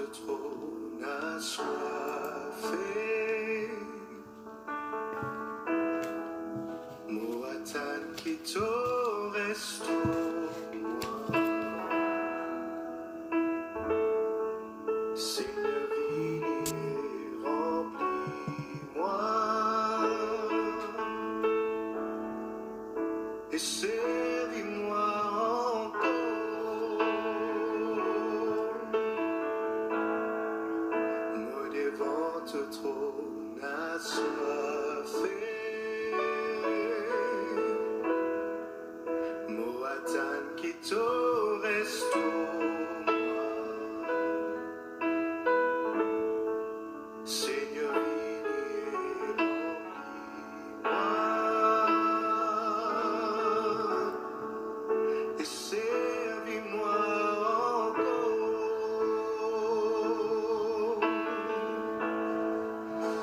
trône assoiffé. Moatan Kito restaure-moi. Seigneur, viens, remplis-moi. Et servis-moi encore. Moi devant ton trône assoiffé. Moatan Kito restaure-moi. Seigneur, viens, remplis-moi. Et servis-moi encore.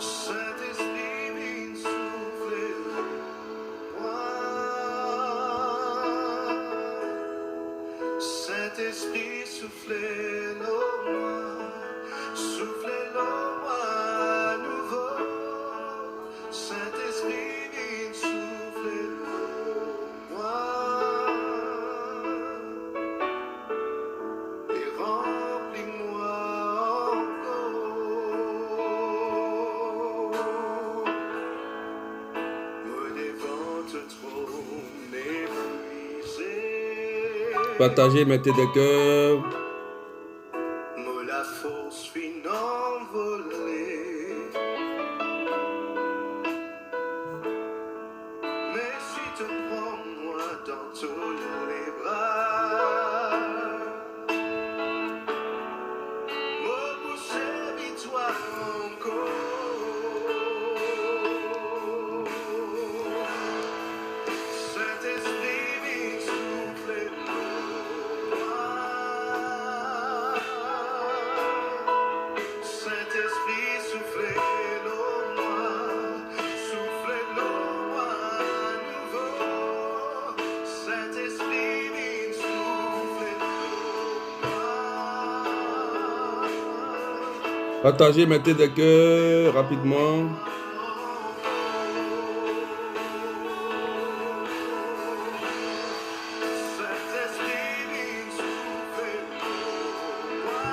Saint-Esprit, viens souffler en moi. Saint-Esprit, soufflez-le moi. Soufflez-le moi à nouveau. Saint-Esprit, viens souffler-le moi. Et remplis-moi encore. Moi devant ton trône épuisé. Partagez, mettez des cœurs. Moi la force fin envolée. Mais si te prends moi dans tous les bras, moi pour servir toi encore. Saint-Esprit, viens souffler moi. Saint-Esprit, soufflez-le moi. Soufflez-le moi à nouveau. Saint-Esprit, viens souffler-le moi. Partagez, mettez des cœurs rapidement. Saint-Esprit, viens souffler-le moi.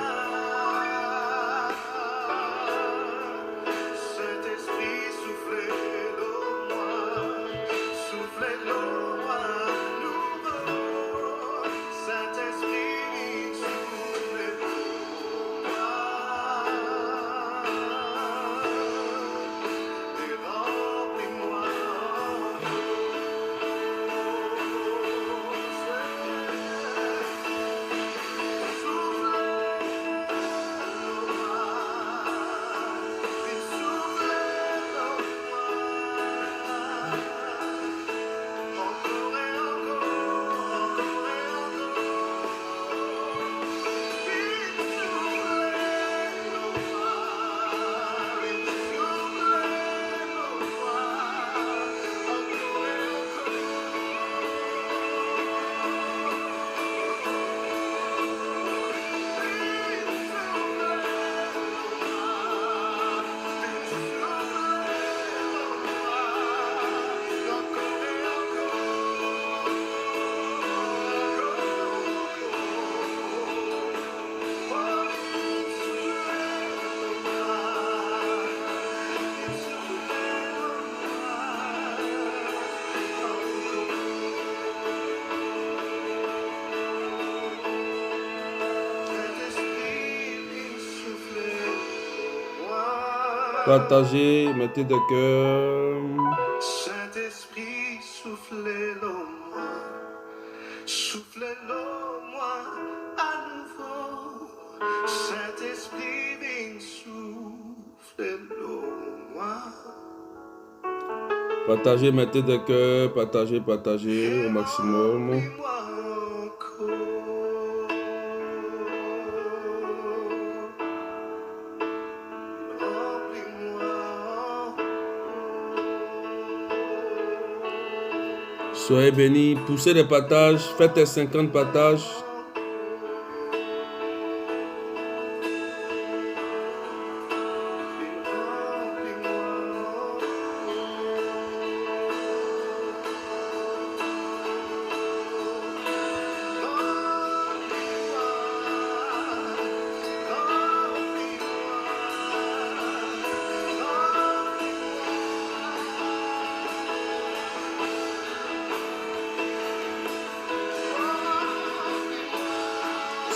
Saint-Esprit, soufflez-le moi. Soufflez-le moi à nouveau. Saint-Esprit, viens souffler-le moi. Et remplis-moi. Partagez, mettez des cœurs. Saint-Esprit, soufflez-le moi. Soufflez-le moi à nouveau. Saint-Esprit, viens soufflez-le moi. Partagez, mettez des cœurs. Partagez, partagez au maximum. Remplis-moi encore. Remplis-moi encore. Soyez bénis. Poussez les partages. Faites les 50 partages.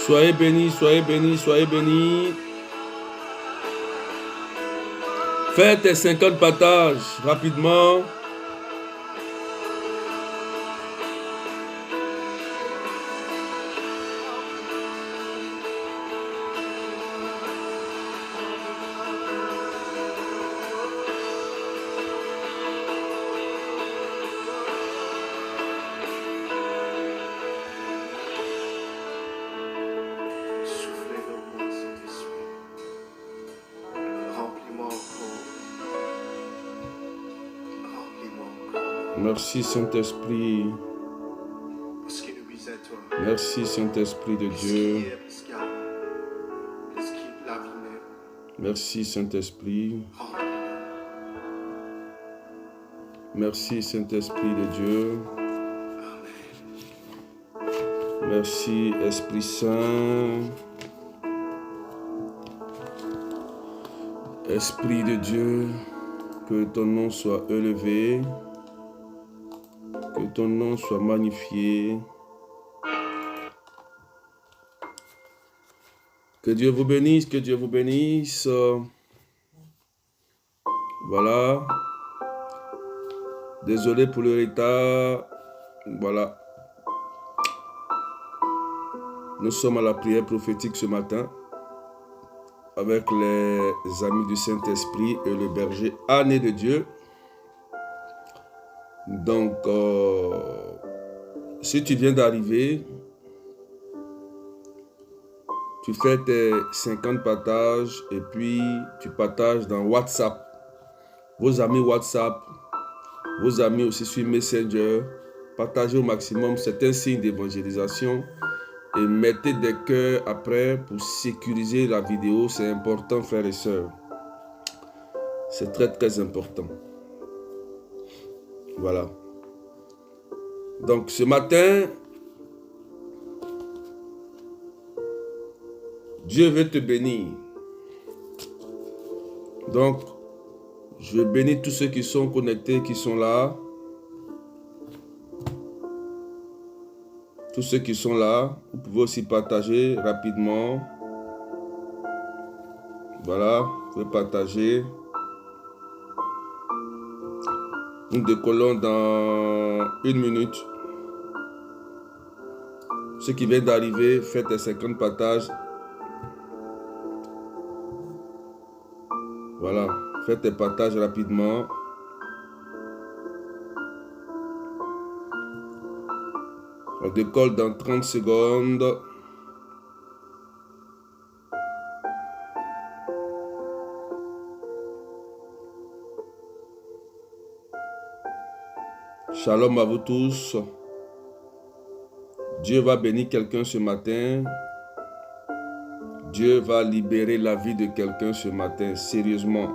Soyez bénis, soyez bénis, soyez bénis. Faites tes 50 partages rapidement. Soufflez dans moi, Saint-Esprit. Remplis-moi encore. Remplis-moi encore. Merci Saint-Esprit. Parce qu'il nous vise à toi. Merci Saint-Esprit de Plus Dieu. qu'hier, plus qu'avant. Plus qu'il la vie même. Merci Saint-Esprit. Remplis-nous. Merci Saint-Esprit de Dieu. Amen. Merci Esprit Saint. Esprit de Dieu, que ton nom soit élevé, que ton nom soit magnifié. Que Dieu vous bénisse, que Dieu vous bénisse. Voilà. Désolé pour le retard. Voilà. Nous sommes à la prière prophétique ce matin avec les amis du Saint-Esprit et le berger Anne de Dieu. Donc, si tu viens d'arriver, tu fais tes 50 partages et puis tu partages dans WhatsApp. Vos amis WhatsApp, vos amis aussi sur Messenger. Partagez au maximum, c'est un signe d'évangélisation. Et mettez des cœurs après pour sécuriser la vidéo. C'est important, frères et sœurs. C'est très, très important. Voilà. Donc, ce matin, Dieu veut te bénir. Donc, je bénis tous ceux qui sont connectés, qui sont là. Tous ceux qui sont là, vous pouvez aussi partager rapidement. Voilà, vous pouvez partager. Nous décollons dans 1 minute. Ceux qui viennent d'arriver, faites les 50 partages. Voilà, faites les partages rapidement. On décolle dans 30 secondes. Shalom à vous tous. Dieu va bénir quelqu'un ce matin. Dieu va libérer la vie de quelqu'un ce matin, sérieusement.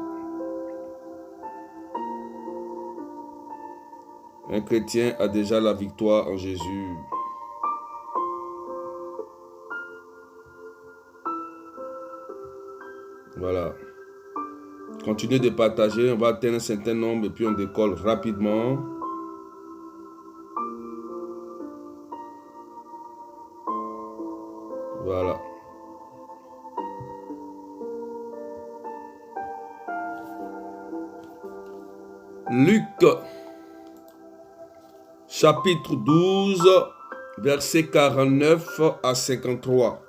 Un chrétien a déjà la victoire en Jésus. Voilà. Continuez de partager, on va atteindre un certain nombre et puis on décolle rapidement. Voilà. Luc, chapitre 12, versets 49 à 53.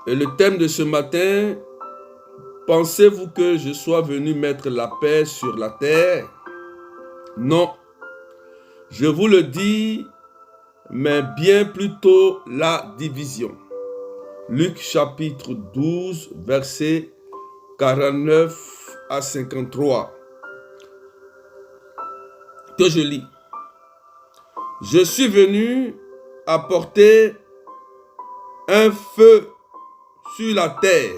Et le thème de ce matin, pensez-vous que je sois venu mettre la paix sur la terre? Non, je vous le dis, mais bien plutôt la division. Luc chapitre 12, versets 49 à 53. Que je lis. Je suis venu apporter un feu sur la terre.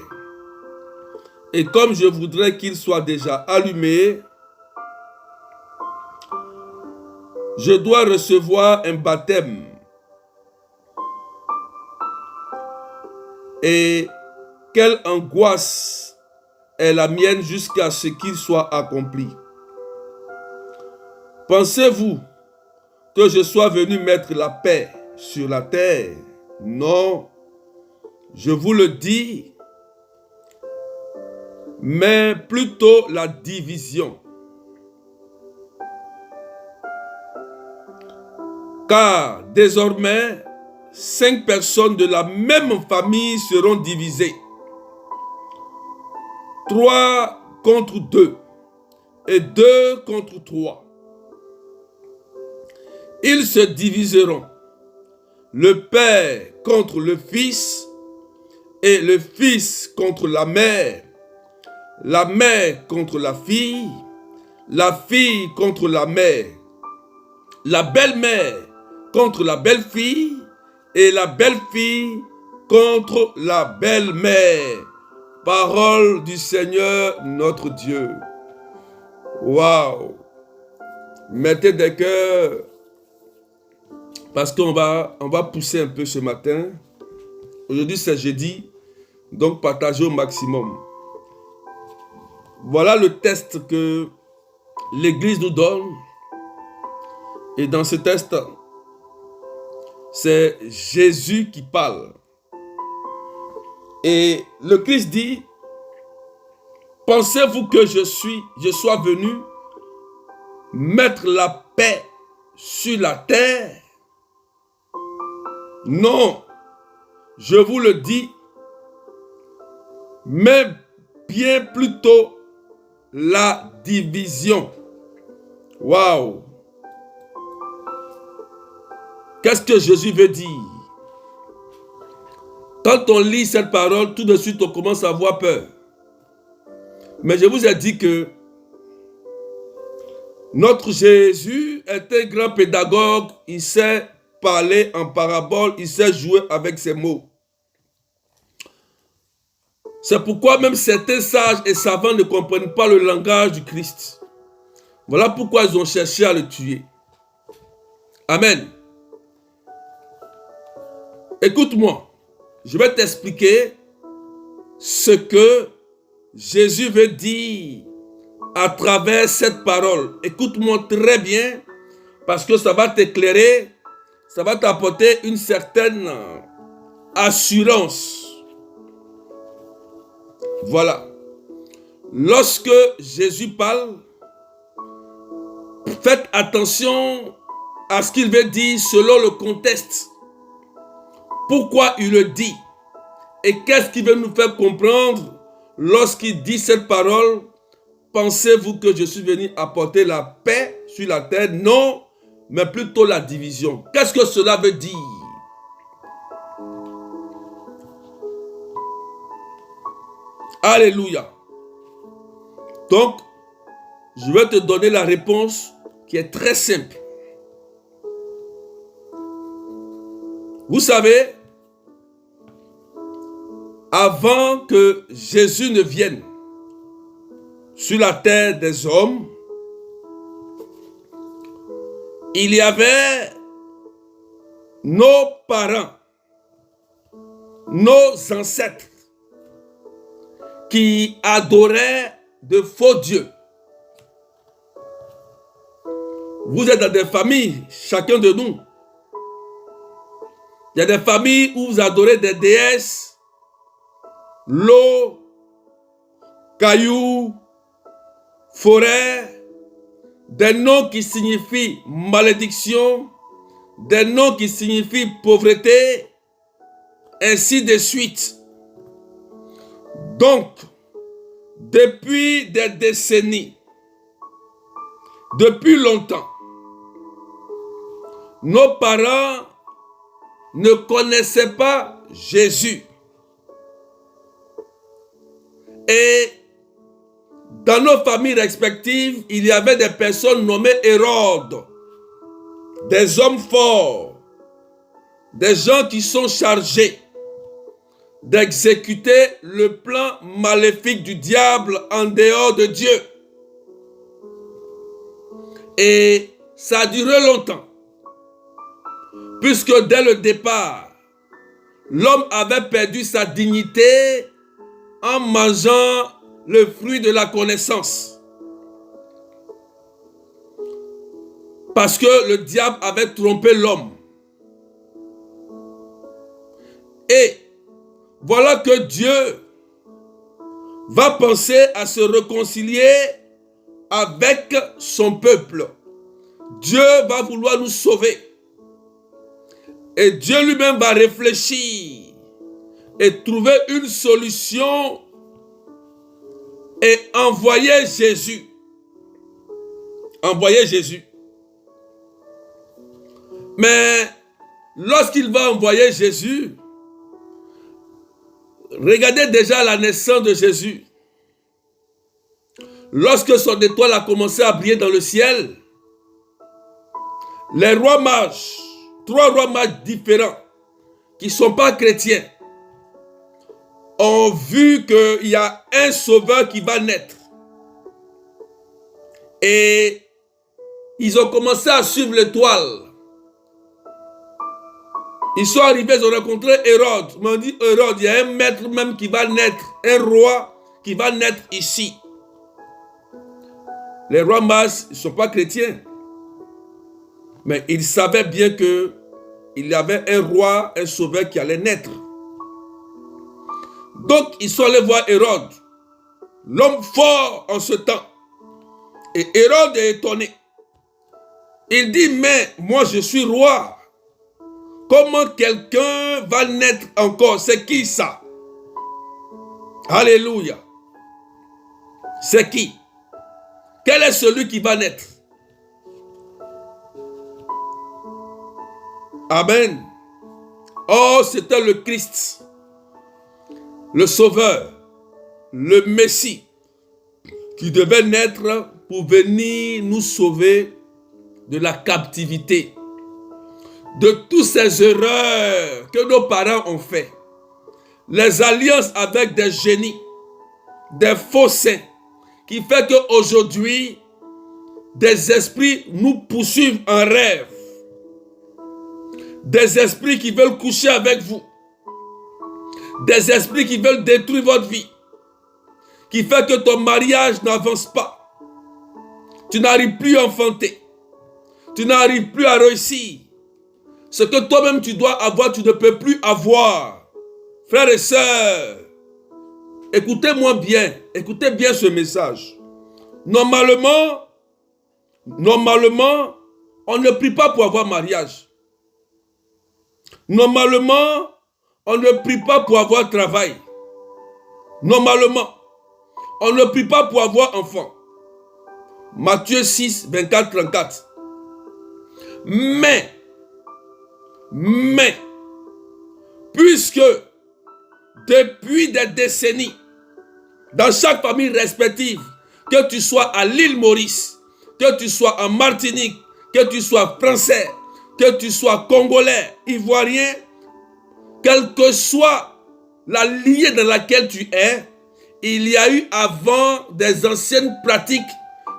Et comme je voudrais qu'il soit déjà allumé, je dois recevoir un baptême. Et quelle angoisse est la mienne jusqu'à ce qu'il soit accompli. Pensez-vous que je sois venu mettre la paix sur la terre. Non, je vous le dis, mais plutôt la division. Car désormais, 5 personnes de la même famille seront divisées. 3 contre 2 et 2 contre 3. Ils se diviseront. Le père contre le fils et le fils contre la mère contre la fille contre la mère, la belle-mère contre la belle-fille et la belle-fille contre la belle-mère. Parole du Seigneur notre Dieu. Waouh! Mettez des cœurs parce qu'on va pousser un peu ce matin. Aujourd'hui c'est jeudi, donc partagez au maximum. Voilà le test que l'Église nous donne. Et dans ce test, c'est Jésus qui parle. Et le Christ dit, pensez-vous que je sois venu mettre la paix sur la terre? Non, je vous le dis, mais bien plutôt la division. Waouh! Qu'est-ce que Jésus veut dire? Quand on lit cette parole, tout de suite on commence à avoir peur. Mais je vous ai dit que notre Jésus est un grand pédagogue. Il sait parler en parabole, il sait jouer avec ses mots. C'est pourquoi même certains sages et savants ne comprennent pas le langage du Christ. Voilà pourquoi ils ont cherché à le tuer. Amen. Écoute-moi, je vais t'expliquer ce que Jésus veut dire à travers cette parole. Écoute-moi très bien, parce que ça va t'éclairer, ça va t'apporter une certaine assurance. Voilà. Lorsque Jésus parle, faites attention à ce qu'il veut dire selon le contexte. Pourquoi il le dit? Et qu'est-ce qu'il veut nous faire comprendre lorsqu'il dit cette parole? Pensez-vous que je suis venu apporter la paix sur la terre? Non, mais plutôt la division. Qu'est-ce que cela veut dire? Alléluia. Donc, je vais te donner la réponse qui est très simple. Vous savez, avant que Jésus ne vienne sur la terre des hommes, il y avait nos parents, nos ancêtres, qui adoraient de faux dieux. Vous êtes dans des familles, chacun de nous. Il y a des familles où vous adorez des déesses, l'eau, cailloux, forêt, des noms qui signifient malédiction, des noms qui signifient pauvreté, ainsi de suite. Donc, depuis des décennies, depuis longtemps, nos parents ne connaissaient pas Jésus. Et dans nos familles respectives, il y avait des personnes nommées Hérode, des hommes forts, des gens qui sont chargés d'exécuter le plan maléfique du diable en dehors de Dieu. Et ça a duré longtemps, puisque dès le départ, l'homme avait perdu sa dignité en mangeant le fruit de la connaissance. Parce que le diable avait trompé l'homme. Et voilà que Dieu va penser à se réconcilier avec son peuple. Dieu va vouloir nous sauver. Et Dieu lui-même va réfléchir et trouver une solution et envoyer Jésus. Envoyer Jésus. Mais lorsqu'il va envoyer Jésus, regardez déjà la naissance de Jésus. Lorsque son étoile a commencé à briller dans le ciel, les rois mages, 3 rois mages différents, qui ne sont pas chrétiens, ont vu qu'il y a un sauveur qui va naître. Et ils ont commencé à suivre l'étoile. Ils sont arrivés, ils ont rencontré Hérode. Ils m'ont dit, Hérode, il y a un maître même qui va naître, un roi qui va naître ici. Les rois mages, ils ne sont pas chrétiens. Mais ils savaient bien qu'il y avait un roi, un sauveur qui allait naître. Donc, ils sont allés voir Hérode, l'homme fort en ce temps. Et Hérode est étonné. Il dit, mais moi je suis roi. Comment quelqu'un va naître encore? C'est qui ça? Alléluia. C'est qui? Quel est celui qui va naître? Amen. Oh, c'était le Christ, le Sauveur, le Messie, qui devait naître pour venir nous sauver de la captivité, de toutes ces erreurs que nos parents ont fait, les alliances avec des génies, des faux saints, qui fait qu'aujourd'hui, des esprits nous poursuivent en rêve, des esprits qui veulent coucher avec vous, des esprits qui veulent détruire votre vie, qui fait que ton mariage n'avance pas, tu n'arrives plus à enfanter, tu n'arrives plus à réussir. Ce que toi-même tu dois avoir, tu ne peux plus avoir. Frères et sœurs, écoutez-moi bien, écoutez bien ce message. Normalement, on ne prie pas pour avoir mariage. Normalement, on ne prie pas pour avoir travail. Normalement, on ne prie pas pour avoir enfant. Matthieu 6, 24, 34. Mais, puisque depuis des décennies, dans chaque famille respective, que tu sois à l'île Maurice, que tu sois en Martinique, que tu sois français, que tu sois congolais, ivoirien, quelle que soit la lignée dans laquelle tu es, il y a eu avant des anciennes pratiques,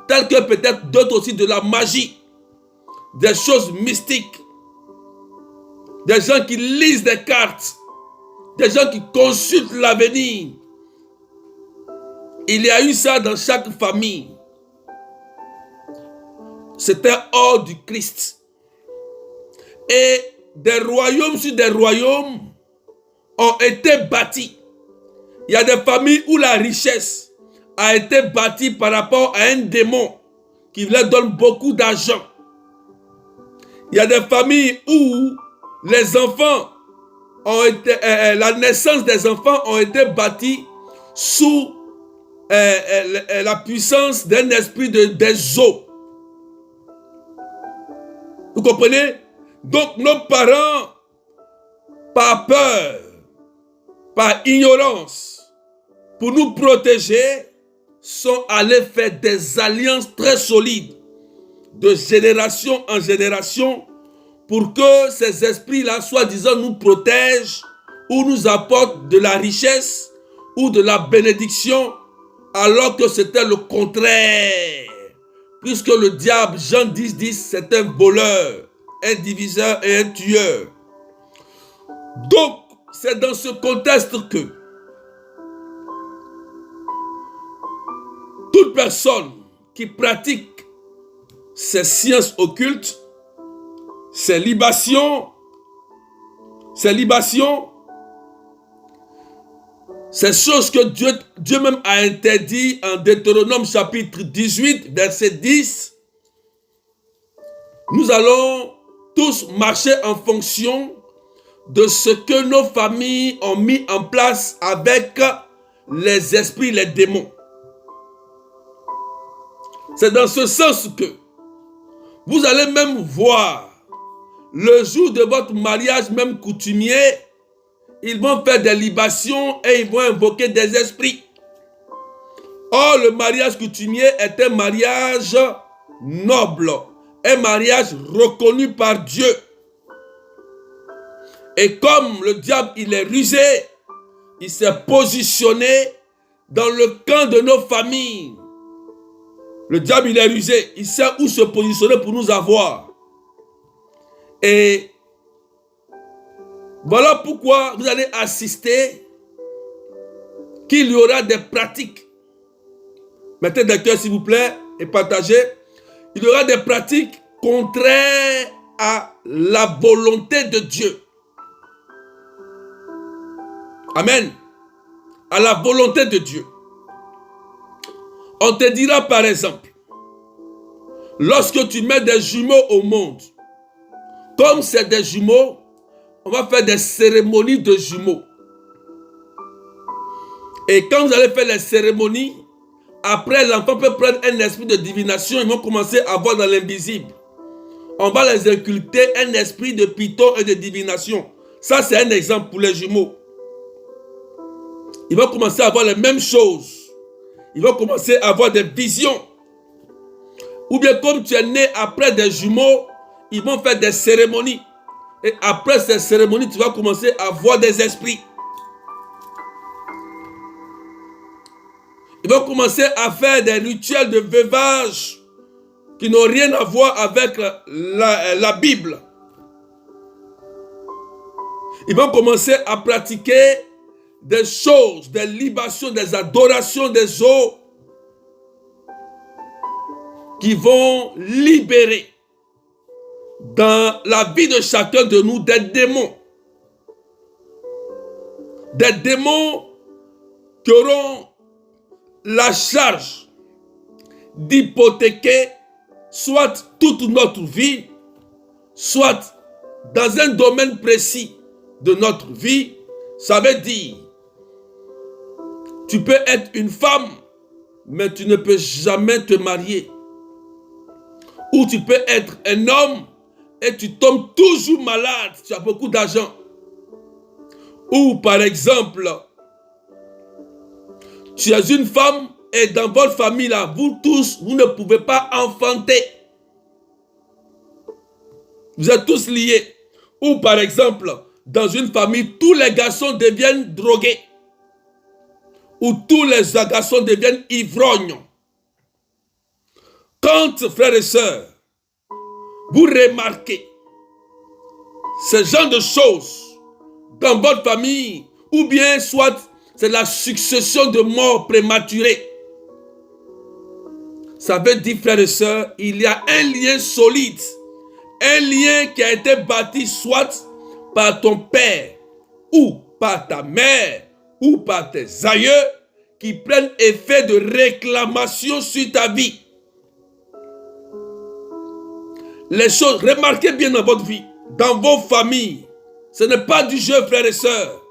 telles que peut-être d'autres aussi de la magie, des choses mystiques, des gens qui lisent des cartes, des gens qui consultent l'avenir. Il y a eu ça dans chaque famille. C'était hors du Christ. Et des royaumes sur des royaumes ont été bâtis. Il y a des familles où la richesse a été bâtie par rapport à un démon qui leur donne beaucoup d'argent. Il y a des familles où les enfants ont été, la naissance des enfants ont été bâtis sous la puissance d'un esprit des eaux. Vous comprenez? Donc nos parents, par peur, par ignorance, pour nous protéger, sont allés faire des alliances très solides, de génération en génération, pour que ces esprits-là, soi-disant, nous protègent ou nous apportent de la richesse ou de la bénédiction, alors que c'était le contraire. Puisque le diable, Jean 10, 10, c'est un voleur, un diviseur et un tueur. Donc, c'est dans ce contexte que toute personne qui pratique ces sciences occultes, ces libations, Ces choses que Dieu même a interdit en Deutéronome chapitre 18, verset 10, nous allons tous marcher en fonction de ce que nos familles ont mis en place avec les esprits, les démons. C'est dans ce sens que vous allez même voir le jour de votre mariage, même coutumier, ils vont faire des libations et ils vont invoquer des esprits. Or, le mariage coutumier est un mariage noble, un mariage reconnu par Dieu. Et comme le diable, il est rusé, il s'est positionné dans le camp de nos familles. Le diable, il est rusé, il sait où se positionner pour nous avoir. Et voilà pourquoi vous allez assister qu'il y aura des pratiques. Mettez des cœurs s'il vous plaît et partagez. Il y aura des pratiques contraires à la volonté de Dieu. Amen. À la volonté de Dieu. On te dira par exemple, lorsque tu mets des jumeaux au monde, comme c'est des jumeaux, on va faire des cérémonies de jumeaux. Et quand vous allez faire les cérémonies, après l'enfant peut prendre un esprit de divination, ils vont commencer à voir dans l'invisible. On va les inculter un esprit de python et de divination. Ça c'est un exemple pour les jumeaux. Ils vont commencer à voir les mêmes choses. Ils vont commencer à avoir des visions. Ou bien comme tu es né après des jumeaux, ils vont faire des cérémonies. Et après ces cérémonies, tu vas commencer à voir des esprits. Ils vont commencer à faire des rituels de veuvage qui n'ont rien à voir avec la Bible. Ils vont commencer à pratiquer des choses, des libations, des adorations des eaux qui vont libérer dans la vie de chacun de nous des démons. Des démons qui auront la charge d'hypothéquer soit toute notre vie, soit dans un domaine précis de notre vie. Ça veut dire, tu peux être une femme, mais tu ne peux jamais te marier. Ou tu peux être un homme et tu tombes toujours malade, tu as beaucoup d'argent. Ou par exemple, tu es une femme et dans votre famille, là, vous tous, vous ne pouvez pas enfanter. Vous êtes tous liés. Ou par exemple, dans une famille, tous les garçons deviennent drogués. Ou tous les garçons deviennent ivrognes. Quand, frères et sœurs, vous remarquez ce genre de choses dans votre famille, ou bien soit c'est la succession de morts prématurées, ça veut dire, frères et sœurs, il y a un lien solide, un lien qui a été bâti soit par ton père, ou par ta mère, ou par tes aïeux, qui prennent effet de réclamation sur ta vie. Les choses, remarquez bien dans votre vie, dans vos familles, ce n'est pas du jeu, frères et sœurs.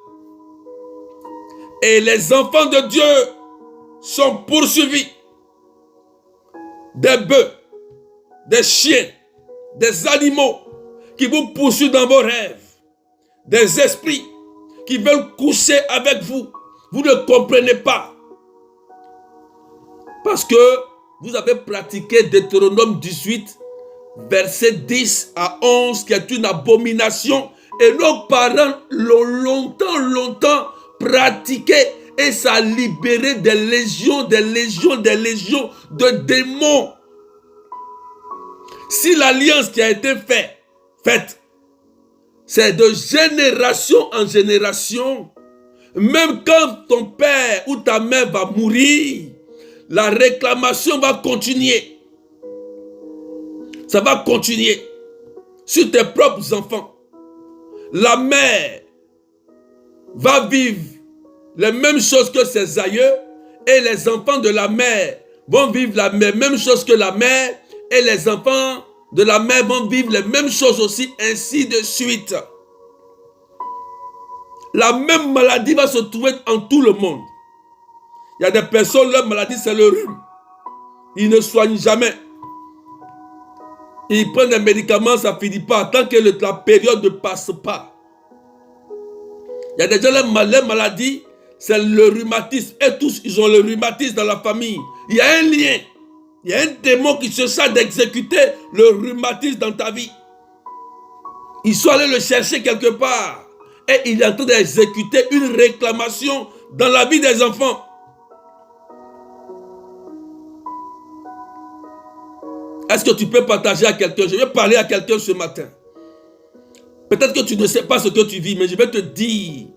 Et les enfants de Dieu sont poursuivis. Des bœufs, des chiens, des animaux qui vous poursuivent dans vos rêves. Des esprits qui veulent coucher avec vous. Vous ne comprenez pas. Parce que vous avez pratiqué Deutéronome 18, verset 10 à 11, qui est une abomination. Et nos parents l'ont longtemps pratiqué. Et ça a libéré des légions de démons. Si l'alliance qui a été faite, c'est de génération en génération, même quand ton père ou ta mère va mourir, la réclamation va continuer. Ça va continuer sur tes propres enfants. La mère va vivre les mêmes choses que ses aïeux, et les enfants de la mère vont vivre la même chose que la mère, et les enfants de la mère vont vivre les mêmes choses aussi, ainsi de suite. La même maladie va se trouver en tout le monde. Il y a des personnes, leur maladie, c'est le rhume. Ils ne soignent jamais. Ils prennent des médicaments, ça ne finit pas, tant que la période ne passe pas. Il y a des gens, leur maladie, c'est le rhumatisme. Et tous, ils ont le rhumatisme dans la famille. Il y a un lien. Il y a un démon qui se charge d'exécuter le rhumatisme dans ta vie. Ils sont allés le chercher quelque part. Et il est en train d'exécuter une réclamation dans la vie des enfants. Est-ce que tu peux partager à quelqu'un? Je vais parler à quelqu'un ce matin. Peut-être que tu ne sais pas ce que tu vis, mais je vais te dire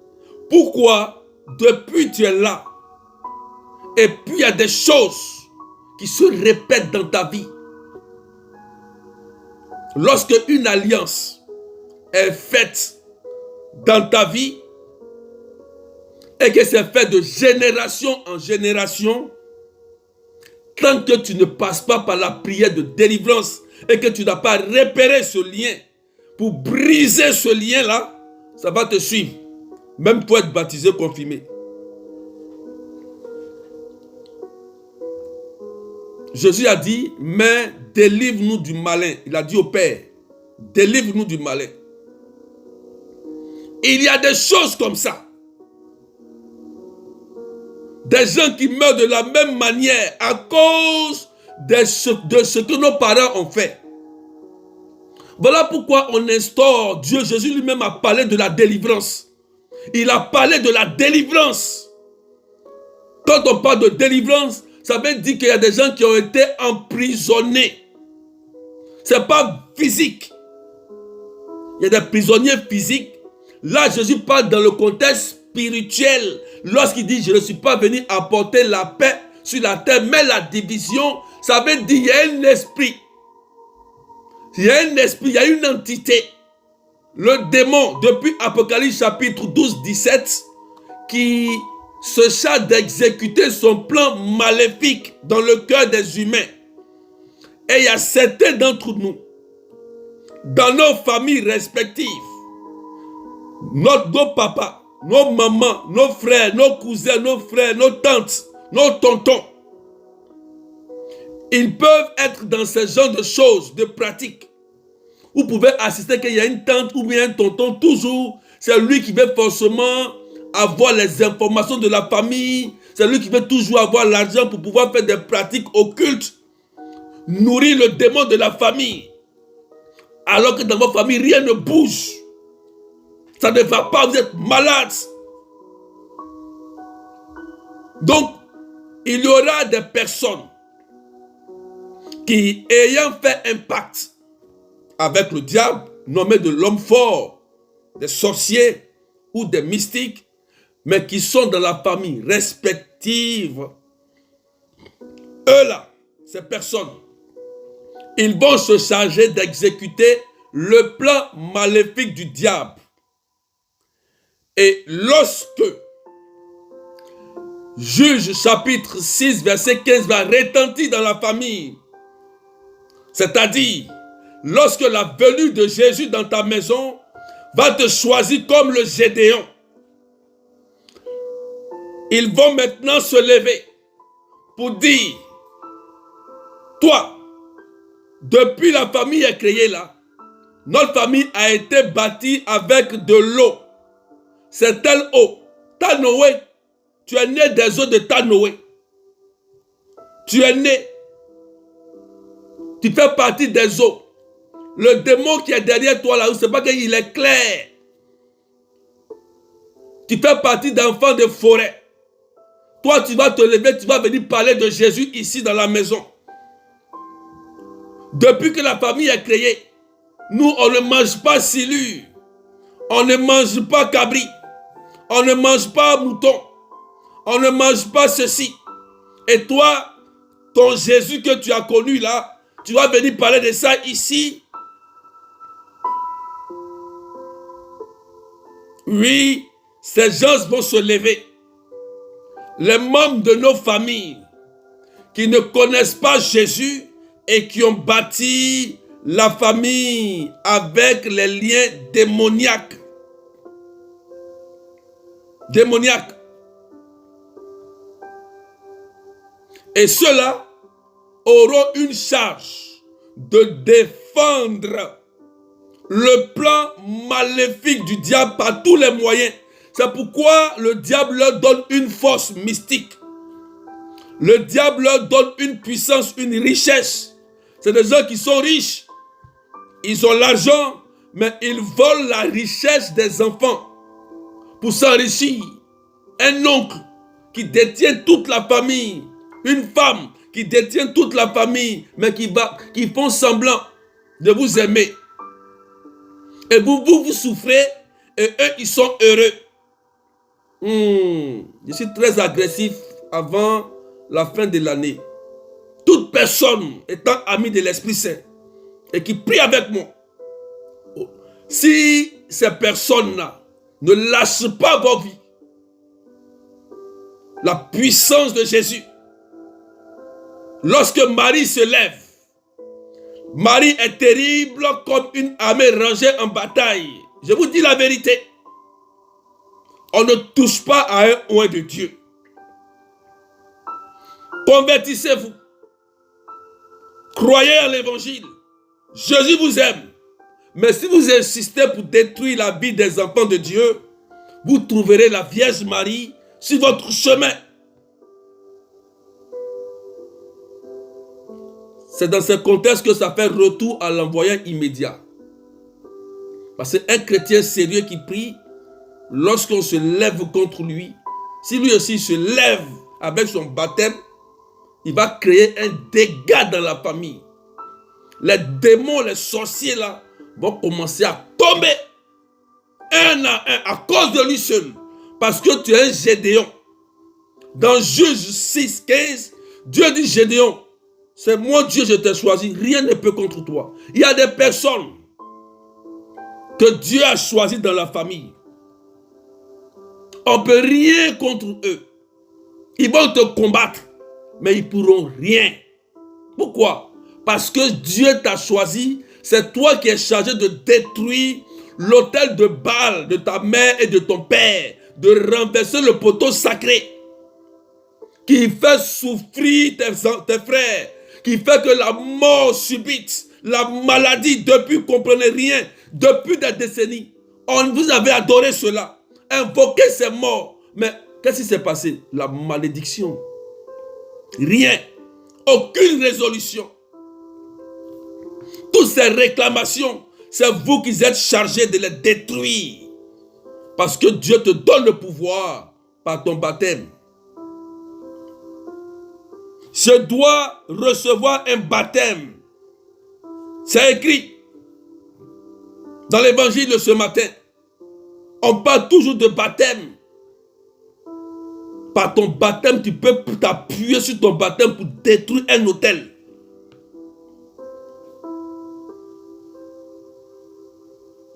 pourquoi depuis tu es là. Et puis il y a des choses qui se répètent dans ta vie. Lorsque une alliance est faite dans ta vie et que c'est fait de génération en génération, tant que tu ne passes pas par la prière de délivrance et que tu n'as pas repéré ce lien pour briser ce lien-là, ça va te suivre. Même pour être baptisé, confirmé. Jésus a dit, mais délivre-nous du malin. Il a dit au Père, délivre-nous du malin. Il y a des choses comme ça. Des gens qui meurent de la même manière à cause de ce que nos parents ont fait. Voilà pourquoi on instaure, Jésus lui-même a parlé de la délivrance. Il a parlé de la délivrance. Quand on parle de délivrance, ça veut dire qu'il y a des gens qui ont été emprisonnés. Ce n'est pas physique. Il y a des prisonniers physiques. Là, Jésus parle dans le contexte spirituel. Lorsqu'il dit, je ne suis pas venu apporter la paix sur la terre, mais la division, ça veut dire qu'il y a un esprit. Il y a un esprit, il y a une entité. Le démon, depuis Apocalypse chapitre 12, 17, qui se charge d'exécuter son plan maléfique dans le cœur des humains. Et il y a certains d'entre nous, dans nos familles respectives, nos papas, nos mamans, nos frères, nos cousins, nos frères, nos tantes, nos tontons, ils peuvent être dans ce genre de choses, de pratiques. Vous pouvez assister qu'il y a une tante ou bien un tonton, toujours, c'est lui qui veut forcément avoir les informations de la famille, c'est lui qui veut toujours avoir l'argent pour pouvoir faire des pratiques occultes, nourrir le démon de la famille, alors que dans votre famille, rien ne bouge. Ça ne va pas, vous êtes malade. Donc, il y aura des personnes qui, ayant fait un pacte avec le diable, nommé de l'homme fort, des sorciers ou des mystiques, mais qui sont dans la famille respective, eux là, ces personnes, ils vont se charger d'exécuter le plan maléfique du diable. Et lorsque Juge chapitre 6, verset 15 va retentir dans la famille, c'est-à-dire lorsque la venue de Jésus dans ta maison va te choisir comme le Gédéon, ils vont maintenant se lever pour dire, toi, depuis la famille est créée là, notre famille a été bâtie avec de l'eau. C'est telle eau. Tanoé, tu es né des eaux de Tanoé. Tu es né. Tu fais partie des eaux. Le démon qui est derrière toi là, ce n'est pas qu'il est clair. Tu fais partie d'enfants de forêt. Toi, tu vas te lever, tu vas venir parler de Jésus ici dans la maison. Depuis que la famille est créée, nous, on ne mange pas silure. On ne mange pas cabri. On ne mange pas mouton. On ne mange pas ceci. Et toi, ton Jésus que tu as connu là, tu vas venir parler de ça ici. Oui, ces gens vont se lever. les membres de nos familles qui ne connaissent pas Jésus et qui ont bâti la famille avec les liens démoniaques. Démoniaques. Et ceux-là auront une charge de défendre le plan maléfique du diable par tous les moyens. C'est pourquoi le diable leur donne une force mystique. Le diable leur donne une puissance, une richesse. C'est des gens qui sont riches. Ils ont l'argent, mais ils volent la richesse des enfants pour s'enrichir. Un oncle qui détient toute la famille. Une femme qui détient toute la famille, mais qui font semblant de vous aimer. Et vous souffrez, et eux, ils sont heureux. Je suis très agressif avant la fin de l'année. Toute personne étant amie de l'Esprit Saint et qui prie avec moi, si ces personnes-là ne lâchent pas vos vies, la puissance de Jésus, lorsque Marie se lève, Marie est terrible comme une armée rangée en bataille. Je vous dis la vérité. On ne touche pas à un oint de Dieu. Convertissez-vous. Croyez en l'évangile. Jésus vous aime. Mais si vous insistez pour détruire la vie des enfants de Dieu, vous trouverez la Vierge Marie sur votre chemin. C'est dans ce contexte que ça fait retour à l'envoyant immédiat. Parce qu'un chrétien sérieux qui prie, lorsqu'on se lève contre lui, si lui aussi se lève avec son baptême, il va créer un dégât dans la famille. Les démons, les sorciers là, vont commencer à tomber un à un à cause de lui seul. Parce que tu es un Gédéon. Dans Juge 6, 15, Dieu dit Gédéon, c'est moi Dieu, je t'ai choisi, rien ne peut contre toi. Il y a des personnes que Dieu a choisies dans la famille. On ne peut rien contre eux. Ils vont te combattre, mais ils ne pourront rien. Pourquoi? Parce que Dieu t'a choisi, c'est toi qui es chargé de détruire l'autel de Baal de ta mère et de ton père, de renverser le poteau sacré qui fait souffrir tes frères, qui fait que la mort subite, la maladie, depuis vous ne comprenez rien, depuis des décennies, vous avez adoré cela, invoqué ces morts. Mais qu'est-ce qui s'est passé? La malédiction. Rien. Aucune résolution. Toutes ces réclamations, c'est vous qui êtes chargés de les détruire. Parce que Dieu te donne le pouvoir par ton baptême. Je dois recevoir un baptême. C'est écrit dans l'évangile de ce matin. On parle toujours de baptême. Par ton baptême, tu peux t'appuyer sur ton baptême pour détruire un autel.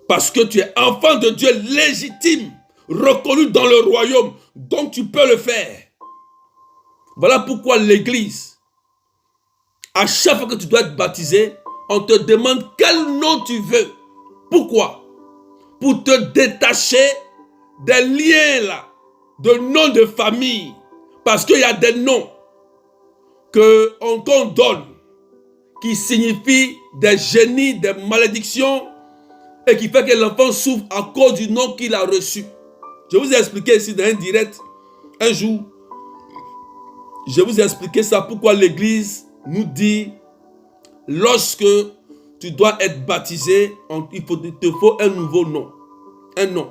Parce que tu es enfant de Dieu légitime, reconnu dans le royaume, donc tu peux le faire. Voilà pourquoi l'église, à chaque fois que tu dois être baptisé, on te demande quel nom tu veux. Pourquoi? Pour te détacher des liens là, de noms de famille. Parce qu'il y a des noms qu'on donne qui signifient des génies, des malédictions et qui fait que l'enfant souffre à cause du nom qu'il a reçu. Je vous ai expliqué ici dans un direct un jour. Je vous ai expliqué ça, pourquoi l'église nous dit lorsque tu dois être baptisé, il te faut un nouveau nom. Un nom.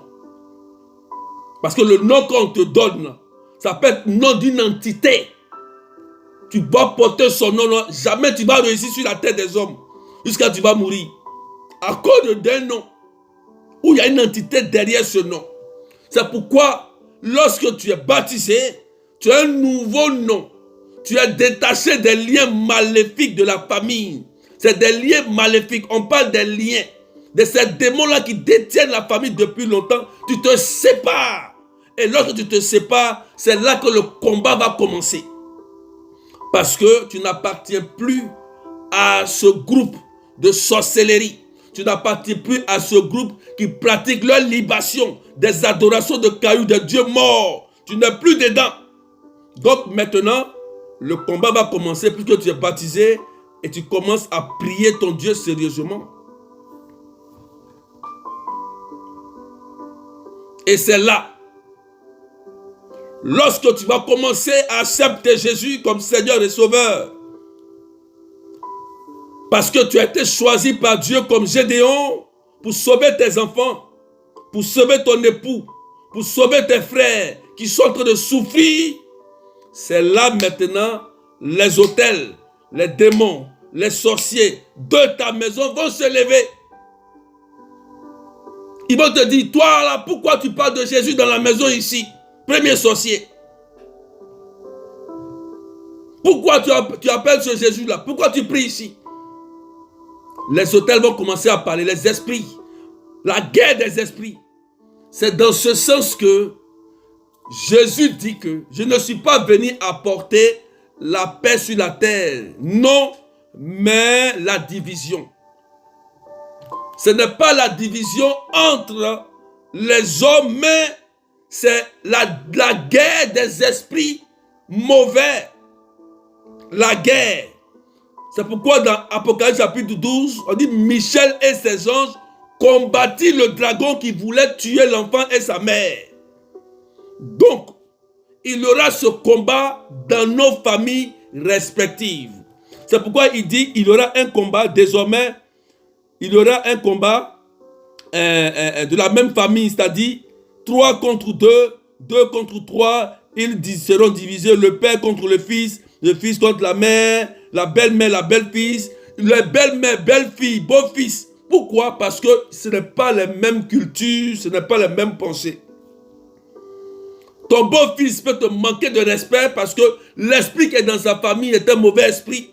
Parce que le nom qu'on te donne, ça peut être le nom d'une entité. Tu dois porter son nom. Jamais tu vas réussir sur la terre des hommes jusqu'à ce que tu vas mourir. À cause d'un nom où il y a une entité derrière ce nom. C'est pourquoi lorsque tu es baptisé, tu as un nouveau nom. Tu es détaché des liens maléfiques de la famille. C'est des liens maléfiques. On parle des liens. De ces démons-là qui détiennent la famille depuis longtemps. Tu te sépares. Et lorsque tu te sépares, c'est là que le combat va commencer. Parce que tu n'appartiens plus à ce groupe de sorcellerie. Tu n'appartiens plus à ce groupe qui pratique leur libation, des adorations de cailloux, de dieux morts. Tu n'es plus dedans. Donc maintenant, le combat va commencer puisque tu es baptisé et tu commences à prier ton Dieu sérieusement. Et c'est là, lorsque tu vas commencer à accepter Jésus comme Seigneur et Sauveur, parce que tu as été choisi par Dieu comme Gédéon pour sauver tes enfants, pour sauver ton époux, pour sauver tes frères qui sont en train de souffrir, c'est là maintenant les autels, les démons, les sorciers de ta maison vont se lever. Ils vont te dire, toi là, pourquoi tu parles de Jésus dans la maison ici? Premier sorcier. Pourquoi tu appelles ce Jésus là? Pourquoi tu pries ici? Les autels vont commencer à parler, les esprits. La guerre des esprits. C'est dans ce sens que Jésus dit que je ne suis pas venu apporter la paix sur la terre. Non, mais la division. Ce n'est pas la division entre les hommes, mais c'est la guerre des esprits mauvais. La guerre. C'est pourquoi dans Apocalypse chapitre 12, on dit Michel et ses anges combattirent le dragon qui voulait tuer l'enfant et sa mère. Donc, il y aura ce combat dans nos familles respectives. C'est pourquoi il dit il y aura un combat désormais. Il y aura un combat de la même famille, c'est-à-dire 3 contre 2, 2 contre 3, ils seront divisés, le père contre le fils contre la mère, la belle-fils, la belle-mère, belle-fille, beau-fils. Pourquoi? Parce que ce n'est pas les mêmes cultures, ce n'est pas les mêmes pensées. Ton beau-fils peut te manquer de respect parce que l'esprit qui est dans sa famille est un mauvais esprit.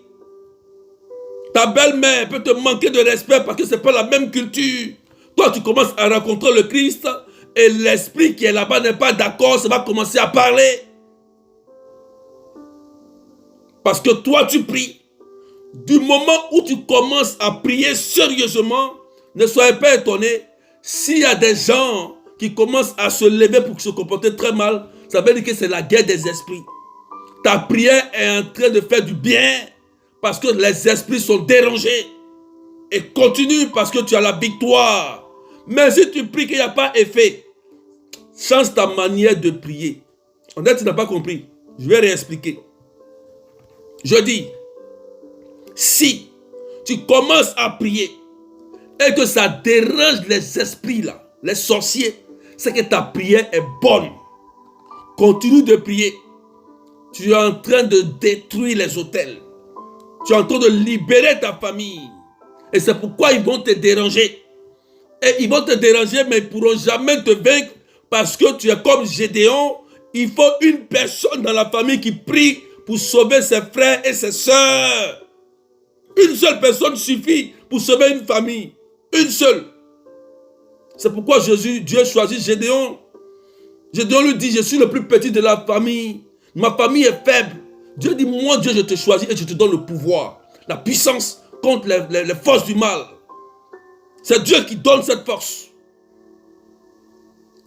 Ta belle-mère peut te manquer de respect parce que ce n'est pas la même culture. Toi, tu commences à rencontrer le Christ et l'esprit qui est là-bas n'est pas d'accord, ça va commencer à parler. Parce que toi, tu pries. Du moment où tu commences à prier sérieusement, ne soyez pas étonnés. S'il y a des gens qui commencent à se lever pour se comporter très mal, ça veut dire que c'est la guerre des esprits. Ta prière est en train de faire du bien parce que les esprits sont dérangés. Et continue parce que tu as la victoire. Mais si tu pries qu'il n'y a pas effet, change ta manière de prier. En fait, tu n'as pas compris. Je vais réexpliquer. Je dis, si tu commences à prier et que ça dérange les esprits là, les sorciers, c'est que ta prière est bonne. Continue de prier. Tu es en train de détruire les autels. Tu es en train de libérer ta famille. Et c'est pourquoi ils vont te déranger. Et ils vont te déranger, mais ils ne pourront jamais te vaincre parce que tu es comme Gédéon. Il faut une personne dans la famille qui prie pour sauver ses frères et ses sœurs. Une seule personne suffit pour sauver une famille. Une seule. C'est pourquoi Dieu choisit Gédéon. Gédéon lui dit, je suis le plus petit de la famille. Ma famille est faible. Dieu dit, moi Dieu, je te choisis et je te donne le pouvoir, la puissance contre les forces du mal. C'est Dieu qui donne cette force.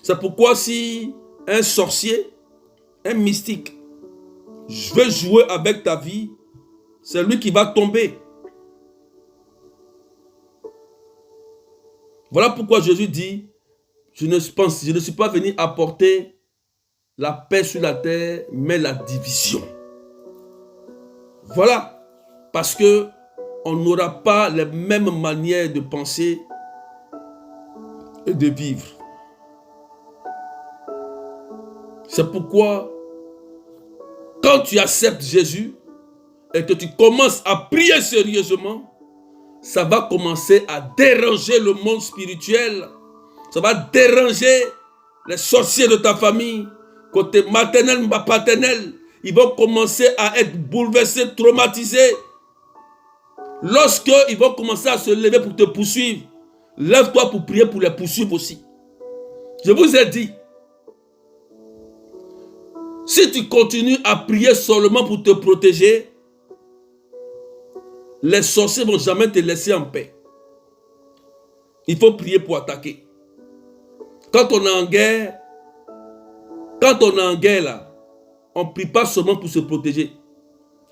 C'est pourquoi si un sorcier, un mystique, veut jouer avec ta vie, c'est lui qui va tomber. Voilà pourquoi Jésus dit, je ne suis pas venu apporter la paix sur la terre, mais la division. Voilà, parce que on n'aura pas les mêmes manières de penser et de vivre. C'est pourquoi, quand tu acceptes Jésus et que tu commences à prier sérieusement, ça va commencer à déranger le monde spirituel. Ça va déranger les sorciers de ta famille, côté maternel, paternel. Ils vont commencer à être bouleversés, traumatisés. Lorsqu'ils vont commencer à se lever pour te poursuivre, lève-toi pour prier pour les poursuivre aussi. Je vous ai dit, Si tu continues à prier seulement pour te protéger, les sorciers ne vont jamais te laisser en paix. Il faut prier pour attaquer. Quand on est en guerre, là, on ne prie pas seulement pour se protéger.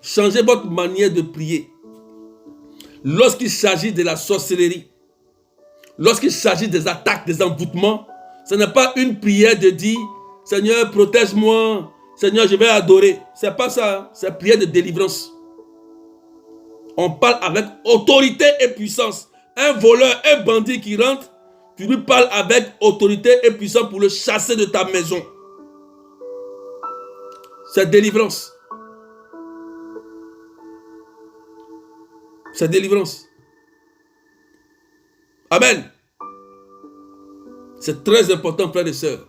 Changez votre manière de prier. Lorsqu'il s'agit de la sorcellerie, lorsqu'il s'agit des attaques, des envoûtements, ce n'est pas une prière de dire « Seigneur, protège-moi, Seigneur, je vais adorer ». Ce n'est pas ça, c'est prière de délivrance. On parle avec autorité et puissance. Un voleur, un bandit qui rentre, tu lui parles avec autorité et puissance pour le chasser de ta maison. C'est délivrance. C'est délivrance. Amen. C'est très important, frères et sœurs.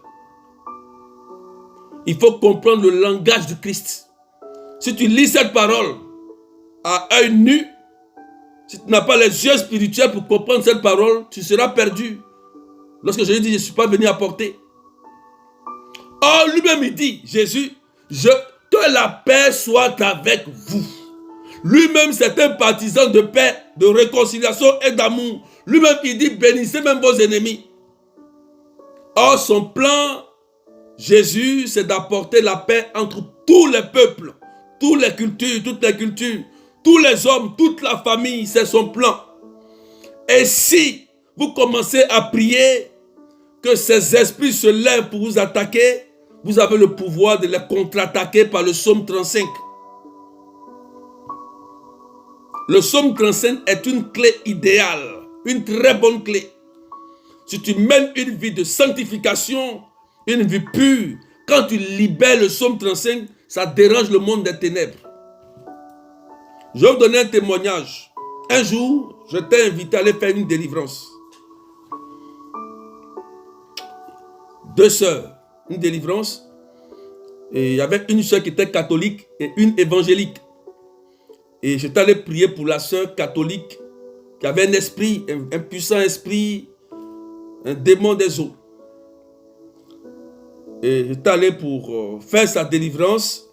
Il faut comprendre le langage du Christ. Si tu lis cette parole à œil nu, si tu n'as pas les yeux spirituels pour comprendre cette parole, tu seras perdu. Lorsque Jésus dit, je ne suis pas venu apporter. Or, lui-même, il dit, Jésus, que la paix soit avec vous. Lui-même, c'est un partisan de paix, de réconciliation et d'amour. Lui-même, il dit, bénissez même vos ennemis. Or, son plan, Jésus, c'est d'apporter la paix entre tous les peuples, toutes les cultures, tous les hommes, toute la famille, c'est son plan. Et si vous commencez à prier, que ces esprits se lèvent pour vous attaquer, vous avez le pouvoir de les contre-attaquer par le psaume 35. Le psaume 35 est une clé idéale, une très bonne clé. Si tu mènes une vie de sanctification, une vie pure, quand tu libères le psaume 35, ça dérange le monde des ténèbres. Je vais vous donner un témoignage. Un jour, je t'ai invité à aller faire une délivrance. 2 sœurs, une délivrance. Et il y avait une sœur qui était catholique et une évangélique. Et j'étais allé prier pour la sœur catholique qui avait un esprit, un puissant esprit, un démon des eaux. Et j'étais allé pour faire sa délivrance.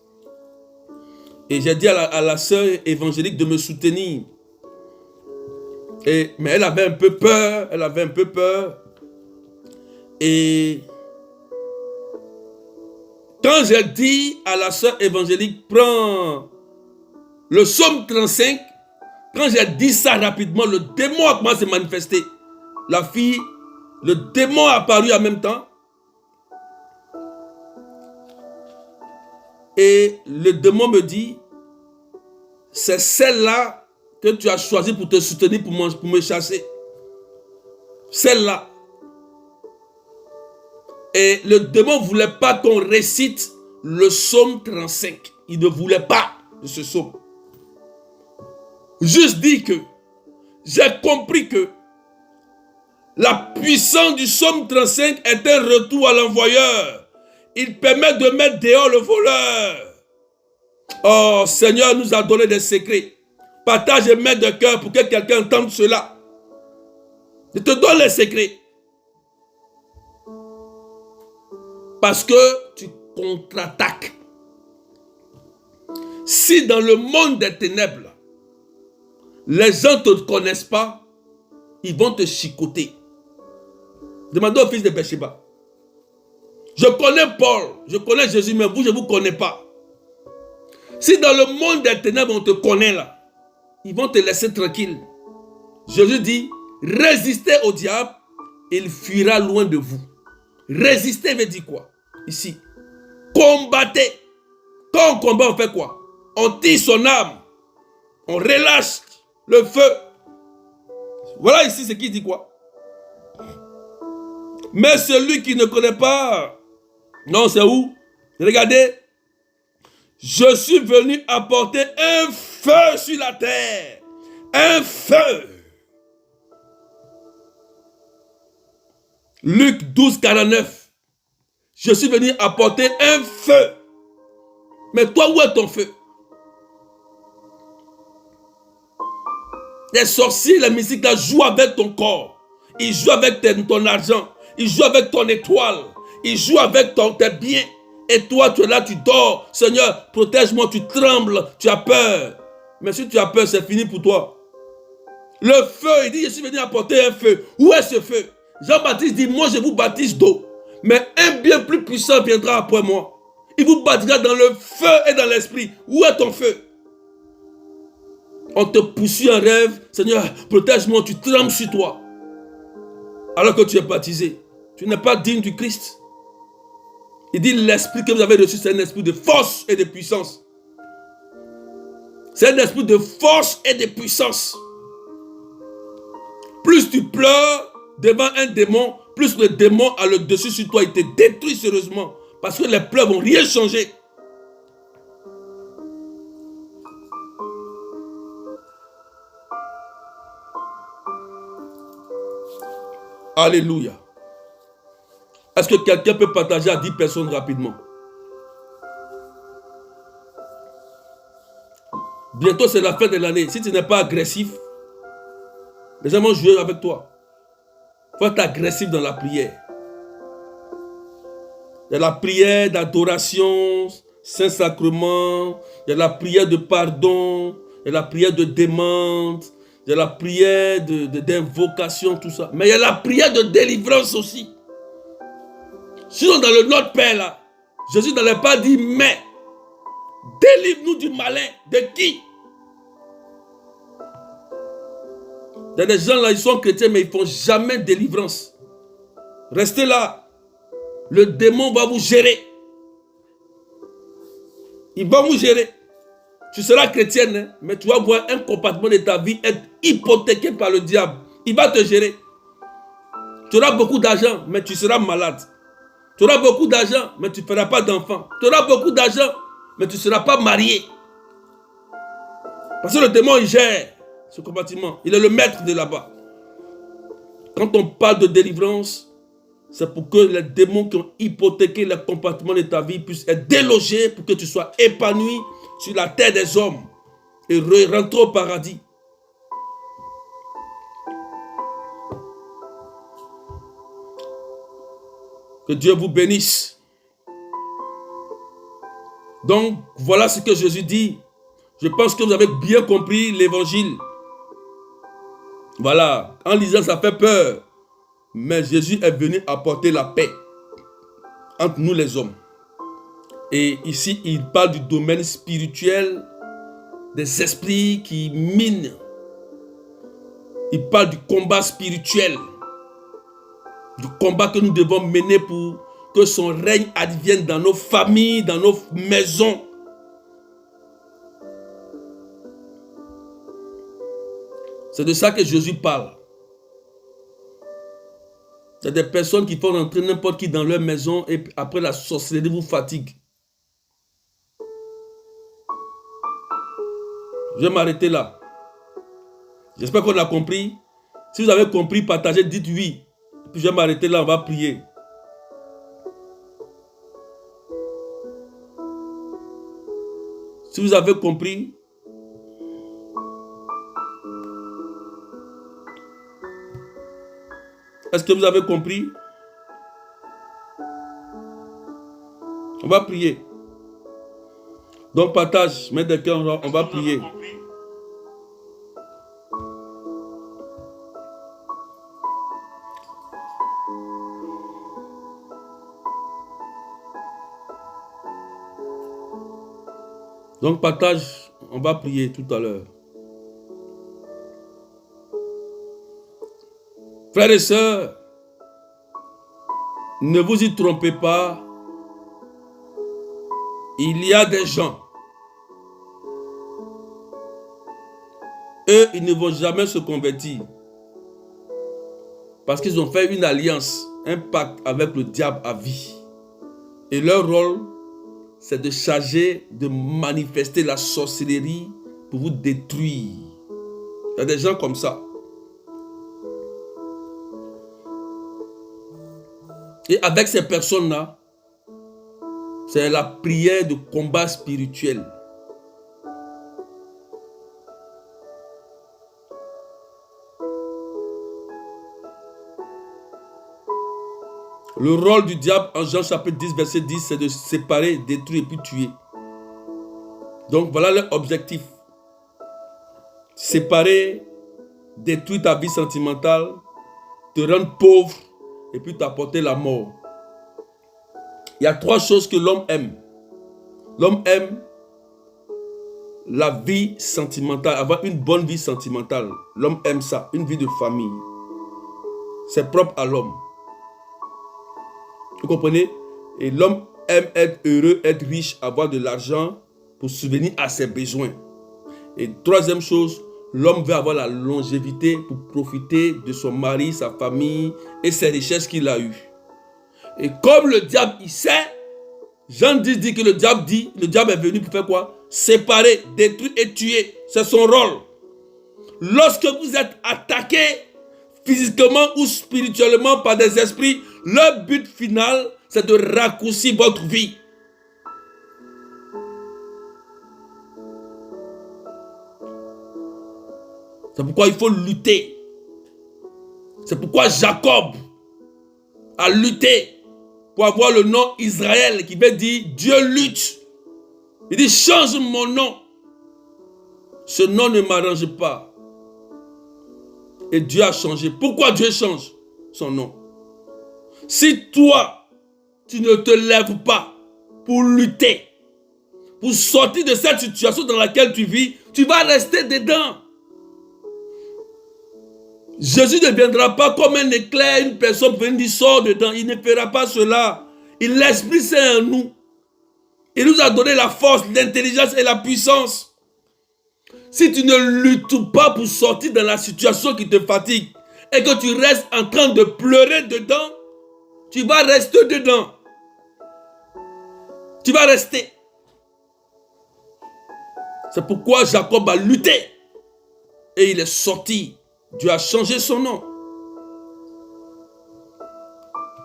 Et j'ai dit à la sœur évangélique de me soutenir. Mais elle avait un peu peur. Et quand j'ai dit à la sœur évangélique, prends le psaume 35, quand j'ai dit ça rapidement, le démon a commencé à se manifester. La fille, le démon a apparu en même temps. Et le démon me dit, c'est celle-là que tu as choisie pour te soutenir, pour me chasser. Celle-là. Et le démon ne voulait pas qu'on récite le psaume 35. Il ne voulait pas de ce psaume. Juste dit que j'ai compris que la puissance du psaume 35 est un retour à l'envoyeur. Il permet de mettre dehors le voleur. Oh, Seigneur nous a donné des secrets. Partage et mets de cœur pour que quelqu'un entende cela. Je te donne les secrets. Parce que tu contre-attaques. Si dans le monde des ténèbres, les gens ne te connaissent pas, ils vont te chicoter. Demandez au fils de Bathsheba. Je connais Paul, je connais Jésus, mais vous, je ne vous connais pas. Si dans le monde des ténèbres, on te connaît là, ils vont te laisser tranquille. Jésus dit, résistez au diable, il fuira loin de vous. Résister veut dire quoi? Ici, combattez. Quand on combat, on fait quoi? On tire son âme. On relâche le feu. Voilà ici ce qui dit quoi? Mais celui qui ne connaît pas, non, c'est où? Regardez. Je suis venu apporter un feu sur la terre. Un feu. Luc 12, 49. Je suis venu apporter un feu. Mais toi, où est ton feu? Les sorciers, les mystiques là, jouent avec ton corps. Ils jouent avec ton argent. Ils jouent avec ton étoile. Ils jouent avec tes biens. Et toi, tu es là, tu dors. Seigneur, protège-moi, tu trembles, tu as peur. Mais si tu as peur, c'est fini pour toi. Le feu, il dit, je suis venu apporter un feu. Où est ce feu? Jean-Baptiste dit, moi je vous baptise d'eau. Mais un bien plus puissant viendra après moi. Il vous baptisera dans le feu et dans l'esprit. Où est ton feu? On te poursuit en rêve. Seigneur, protège-moi, tu trembles sur toi. Alors que tu es baptisé. Tu n'es pas digne du Christ. Il dit, l'esprit que vous avez reçu, c'est un esprit de force et de puissance. C'est un esprit de force et de puissance. Plus tu pleures devant un démon, plus le démon a le dessus sur toi. Il te détruit sérieusement. Parce que les pleurs vont rien changer. Alléluia. Est-ce que quelqu'un peut partager à 10 personnes rapidement? Bientôt, c'est la fin de l'année. Si tu n'es pas agressif, les gens vont jouer avec toi. Il faut être agressif dans la prière. Il y a la prière d'adoration, Saint-Sacrement, il y a la prière de pardon, il y a la prière de demande, il y a la prière d'invocation, tout ça. Mais il y a la prière de délivrance aussi. Sinon, dans le Notre Père, là, Jésus n'allait pas dire, mais délivre-nous du malin. De qui? Il y a des gens là, ils sont chrétiens, mais ils ne font jamais délivrance. Restez là. Le démon va vous gérer. Il va vous gérer. Tu seras chrétienne, hein, mais tu vas voir un compartiment de ta vie être hypothéqué par le diable. Il va te gérer. Tu auras beaucoup d'argent, mais tu seras malade. Tu auras beaucoup d'argent, mais tu ne feras pas d'enfant. Tu auras beaucoup d'argent, mais tu ne seras pas marié. Parce que le démon, il gère ce compartiment. Il est le maître de là-bas. Quand on parle de délivrance, c'est pour que les démons qui ont hypothéqué le compartiment de ta vie puissent être délogés pour que tu sois épanoui sur la terre des hommes et rentrer au paradis. Que Dieu vous bénisse. Donc, voilà ce que Jésus dit. Je pense que vous avez bien compris l'évangile. Voilà, en lisant, ça fait peur. Mais Jésus est venu apporter la paix entre nous les hommes. Et ici, il parle du domaine spirituel, des esprits qui minent. Il parle du combat spirituel, du combat que nous devons mener pour que son règne advienne dans nos familles, dans nos maisons. C'est de ça que Jésus parle. C'est des personnes qui font rentrer n'importe qui dans leur maison et après la sorcellerie vous fatigue. Je vais m'arrêter là. J'espère qu'on a compris. Si vous avez compris, partagez, dites oui. Puis je vais m'arrêter là, on va prier. Si vous avez compris, est-ce que vous avez compris? On va prier. Donc partage, mets des cœurs, on va prier. Donc partage, on va prier tout à l'heure. Frères et sœurs, ne vous y trompez pas. Il y a des gens, eux, ils ne vont jamais se convertir. Parce qu'ils ont fait une alliance, un pacte avec le diable à vie. Et leur rôle, c'est de charger, de manifester la sorcellerie pour vous détruire. Il y a des gens comme ça. Et avec ces personnes-là, c'est la prière de combat spirituel. Le rôle du diable en Jean chapitre 10, verset 10, c'est de séparer, détruire et puis tuer. Donc voilà leur objectif. Séparer, détruire ta vie sentimentale, te rendre pauvre et puis t'apporter la mort. Il y a 3 choses que l'homme aime. L'homme aime la vie sentimentale, avoir une bonne vie sentimentale. L'homme aime ça, une vie de famille. C'est propre à l'homme. Vous comprenez? Et l'homme aime être heureux, être riche, avoir de l'argent pour subvenir à ses besoins. Et troisième chose, l'homme veut avoir la longévité pour profiter de son mari, sa famille et ses richesses qu'il a eues. Et comme le diable, il sait, Jean 10 dit que le diable est venu pour faire quoi? Séparer, détruire et tuer. C'est son rôle. Lorsque vous êtes attaqué physiquement ou spirituellement par des esprits, leur but final, c'est de raccourcir votre vie. C'est pourquoi il faut lutter. C'est pourquoi Jacob a lutté pour avoir le nom Israël, qui veut dire Dieu lutte. Il dit change mon nom. Ce nom ne m'arrange pas. Et Dieu a changé. Pourquoi Dieu change son nom? Si toi, tu ne te lèves pas pour lutter, pour sortir de cette situation dans laquelle tu vis, tu vas rester dedans. Jésus ne viendra pas comme un éclair, une personne pour venir dire sors dedans. Il ne fera pas cela. L'Esprit Saint en nous. Il nous a donné la force, l'intelligence et la puissance. Si tu ne luttes pas pour sortir de la situation qui te fatigue et que tu restes en train de pleurer dedans, tu vas rester dedans. Tu vas rester. C'est pourquoi Jacob a lutté et il est sorti. Dieu a changé son nom.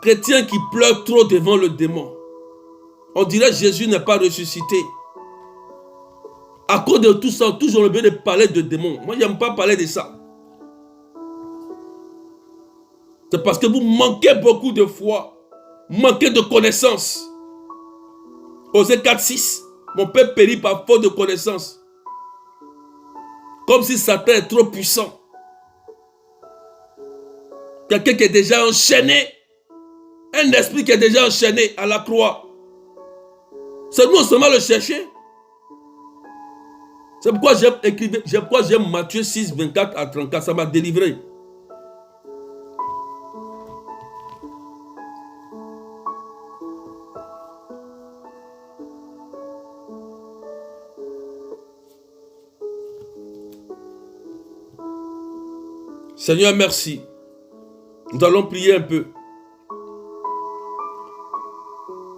Chrétien qui pleure trop devant le démon. On dirait que Jésus n'est pas ressuscité. À cause de tout ça, toujours le bien de parler de démons. Moi, je n'aime pas parler de ça. C'est parce que vous manquez beaucoup de foi. Manquez de connaissance. Osée 4:6. Mon peuple périt par faute de connaissance. Comme si Satan est trop puissant. Quelqu'un qui est déjà enchaîné. Un esprit qui est déjà enchaîné à la croix. C'est nous seulement le chercher. C'est pourquoi j'aime Matthieu 6, 24 à 34. Ça m'a délivré. Seigneur, merci. Nous allons prier un peu.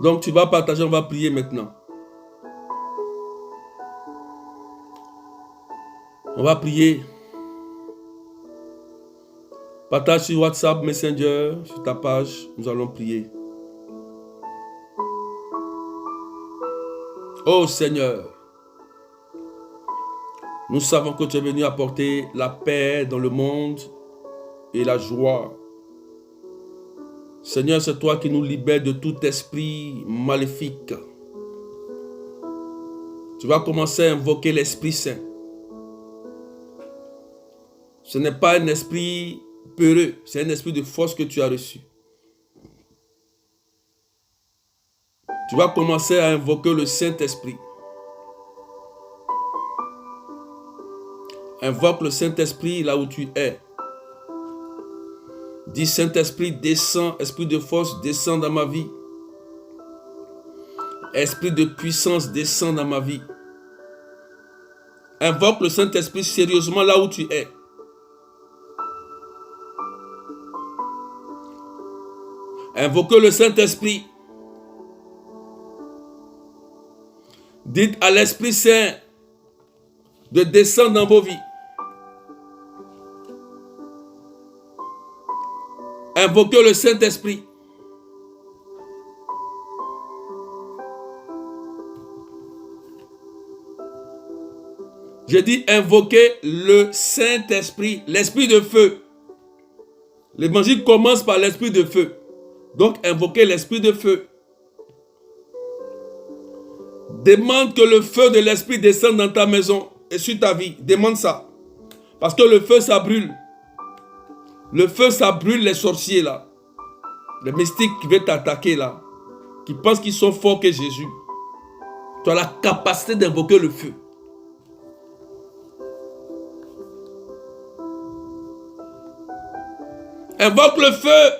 Donc tu vas partager, on va prier maintenant. On va prier. Partage sur WhatsApp, Messenger, sur ta page. Nous allons prier. Oh Seigneur, nous savons que tu es venu apporter la paix dans le monde et la joie. Seigneur, c'est toi qui nous libères de tout esprit maléfique. Tu vas commencer à invoquer l'Esprit Saint. Ce n'est pas un esprit peureux, c'est un esprit de force que tu as reçu. Tu vas commencer à invoquer le Saint-Esprit. Invoque le Saint-Esprit là où tu es. Dis Saint-Esprit, descends, esprit de force, descends dans ma vie. Esprit de puissance, descends dans ma vie. Invoque le Saint-Esprit sérieusement là où tu es. Invoquez le Saint-Esprit. Dites à l'Esprit Saint de descendre dans vos vies. Invoquez le Saint-Esprit. Je dis invoquer le Saint-Esprit, l'Esprit de feu. L'évangile commence par l'Esprit de feu. Donc, invoquez l'esprit de feu. Demande que le feu de l'esprit descende dans ta maison et sur ta vie. Demande ça. Parce que le feu, ça brûle. Le feu, ça brûle les sorciers là. Les mystiques qui veulent t'attaquer là. Qui pensent qu'ils sont forts que Jésus. Tu as la capacité d'invoquer le feu. Invoque le feu.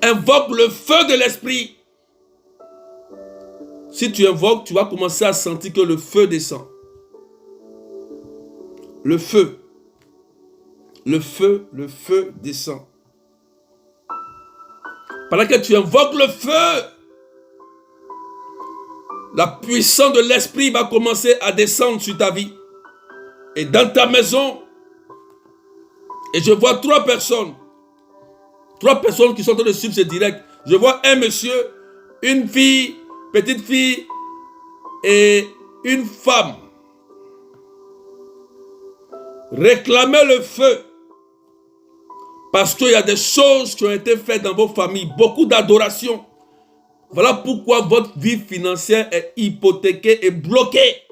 Invoque le feu de l'esprit. Si tu invoques, tu vas commencer à sentir que le feu descend. Le feu. Le feu descend. Pendant que tu invoques le feu, la puissance de l'esprit va commencer à descendre sur ta vie. Et dans ta maison, et je vois 3 personnes. 3 personnes qui sont en train de suivre ce direct. Je vois un monsieur, une fille, petite fille et une femme. Réclamez le feu. Parce qu'il y a des choses qui ont été faites dans vos familles. Beaucoup d'adoration. Voilà pourquoi votre vie financière est hypothéquée et bloquée.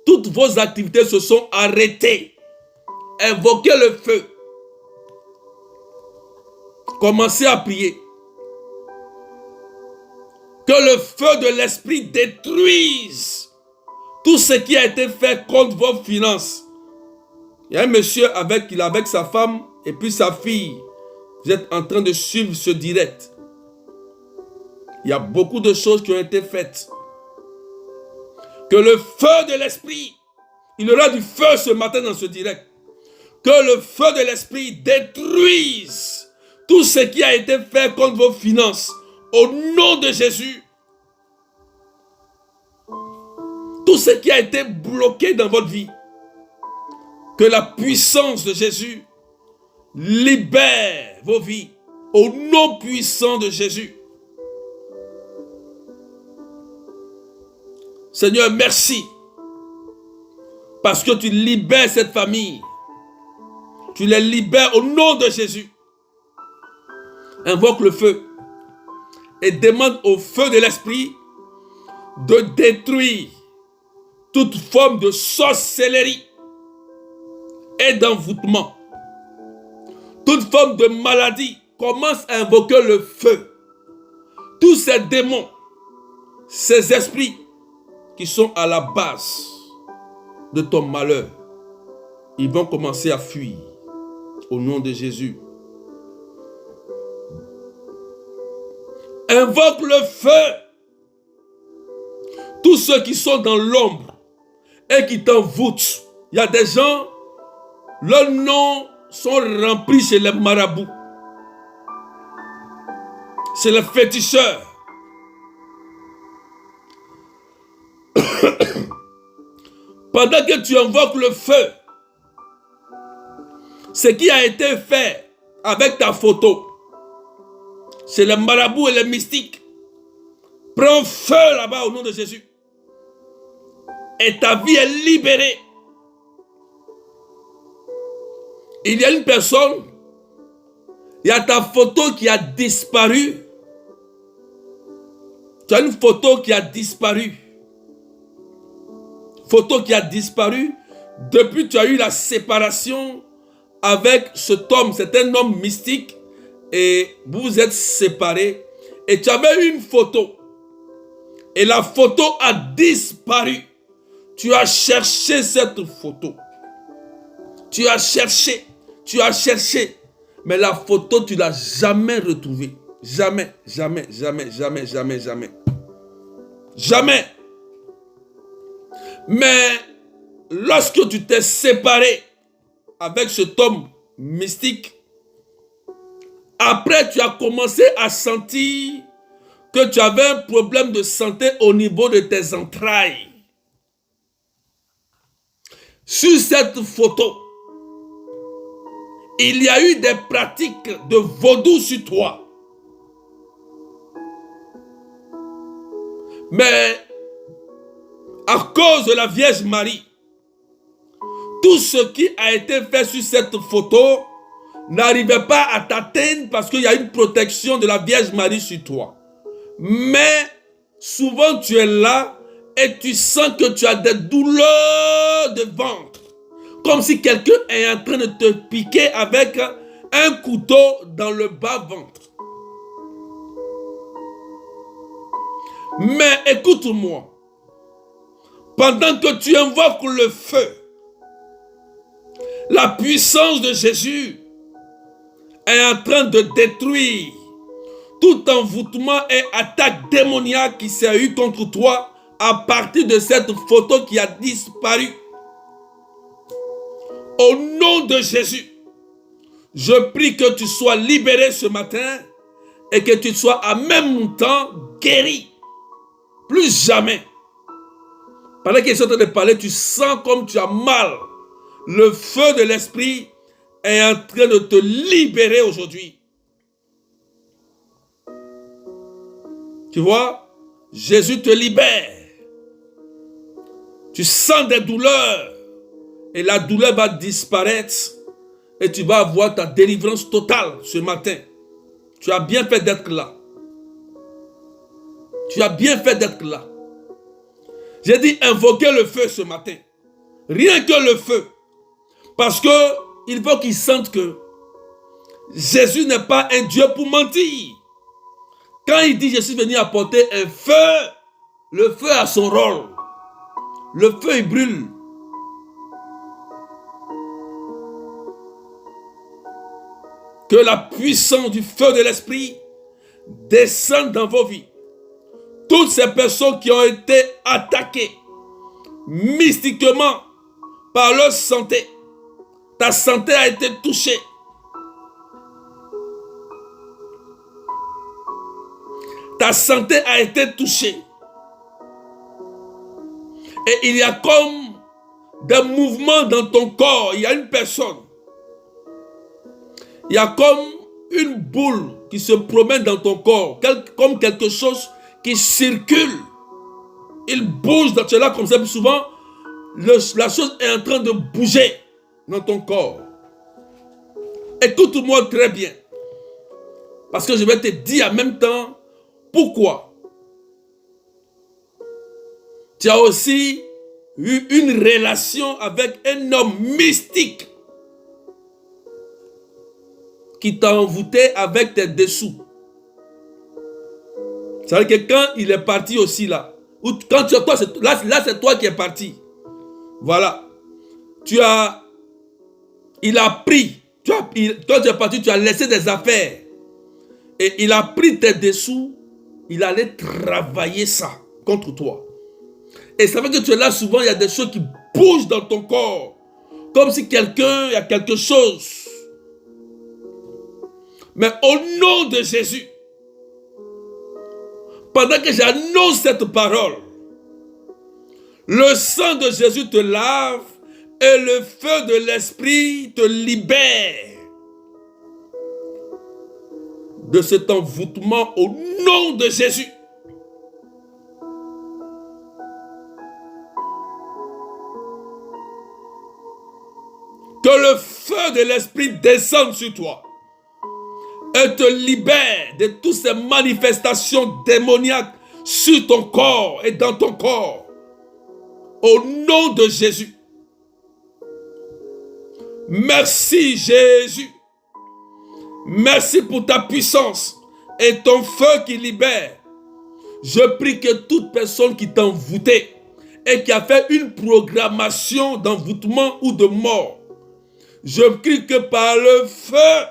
Toutes vos activités se sont arrêtées. Invoquez le feu. Commencez à prier. Que le feu de l'esprit détruise tout ce qui a été fait contre vos finances. Il y a un monsieur il est avec sa femme et puis sa fille. Vous êtes en train de suivre ce direct. Il y a beaucoup de choses qui ont été faites. Que le feu de l'esprit, il y aura du feu ce matin dans ce direct. Que le feu de l'esprit détruise tout ce qui a été fait contre vos finances. Au nom de Jésus. Tout ce qui a été bloqué dans votre vie. Que la puissance de Jésus libère vos vies. Au nom puissant de Jésus. Seigneur, merci. Parce que tu libères cette famille. Tu les libères au nom de Jésus. Invoque le feu. Et demande au feu de l'esprit de détruire toute forme de sorcellerie et d'envoûtement. Toute forme de maladie. Commence à invoquer le feu. Tous ces démons, ces esprits qui sont à la base de ton malheur, ils vont commencer à fuir au nom de Jésus. Invoque le feu. Tous ceux qui sont dans l'ombre et qui t'envoûtent. Il y a des gens, leurs noms sont remplis chez les marabouts. C'est les féticheurs. Pendant que tu invoques le feu, ce qui a été fait avec ta photo, c'est les marabouts et les mystiques. Prends feu là-bas au nom de Jésus. Et ta vie est libérée. Il y a une personne, il y a ta photo qui a disparu. Tu as une photo qui a disparu. Photo qui a disparu depuis que tu as eu la séparation avec cet homme. C'est un homme mystique et vous vous êtes séparés. Et tu avais une photo. Et la photo a disparu. Tu as cherché cette photo. Tu as cherché. Tu as cherché. Mais la photo, tu ne l'as jamais retrouvée. Jamais, jamais, jamais, jamais, jamais, jamais. Jamais. Mais lorsque tu t'es séparé avec cet homme mystique, après tu as commencé à sentir que tu avais un problème de santé au niveau de tes entrailles. Sur cette photo, il y a eu des pratiques de vaudou sur toi. Mais à cause de la Vierge Marie, tout ce qui a été fait sur cette photo, n'arrivait pas à t'atteindre parce qu'il y a une protection de la Vierge Marie sur toi. Mais souvent tu es là et tu sens que tu as des douleurs de ventre. Comme si quelqu'un est en train de te piquer avec un couteau dans le bas-ventre. Mais écoute-moi. Pendant que tu invoques le feu, la puissance de Jésus est en train de détruire tout envoûtement et attaque démoniaque qui s'est eu contre toi à partir de cette photo qui a disparu. Au nom de Jésus, je prie que tu sois libéré ce matin et que tu sois en même temps guéri. Plus jamais. Pendant qu'il est en train de parler, tu sens comme tu as mal. Le feu de l'esprit est en train de te libérer aujourd'hui. Tu vois, Jésus te libère. Tu sens des douleurs et la douleur va disparaître et tu vas avoir ta délivrance totale ce matin. Tu as bien fait d'être là. Tu as bien fait d'être là. J'ai dit invoquer le feu ce matin. Rien que le feu. Parce que il faut qu'ils sentent que Jésus n'est pas un Dieu pour mentir. Quand il dit je suis venu apporter un feu, le feu a son rôle. Le feu il brûle. Que la puissance du feu de l'esprit descende dans vos vies. Toutes ces personnes qui ont été attaquées mystiquement par leur santé, ta santé a été touchée. Ta santé a été touchée. Et il y a comme des mouvements dans ton corps. Il y a une personne. Il y a comme une boule qui se promène dans ton corps. Comme quelque chose qui circule. Il bouge dans cela comme ça. Puis souvent, la chose est en train de bouger dans ton corps. Écoute-moi très bien. Parce que je vais te dire en même temps pourquoi. Tu as aussi eu une relation avec un homme mystique qui t'a envoûté avec tes dessous. Ça veut dire que quand il est parti aussi là, ou quand tu, toi, là c'est toi qui es parti. Voilà. Il a pris, toi tu es parti, tu as laissé des affaires. Et il a pris tes dessous, il allait travailler ça contre toi. Et ça veut dire que tu es là souvent, il y a des choses qui bougent dans ton corps. Comme si il y a quelque chose. Mais au nom de Jésus, pendant que j'annonce cette parole, le sang de Jésus te lave et le feu de l'esprit te libère de cet envoûtement au nom de Jésus. Que le feu de l'esprit descende sur toi et te libère de toutes ces manifestations démoniaques sur ton corps et dans ton corps. Au nom de Jésus. Merci Jésus. Merci pour ta puissance et ton feu qui libère. Je prie que toute personne qui t'a envoûté et qui a fait une programmation d'envoûtement ou de mort, je prie que par le feu,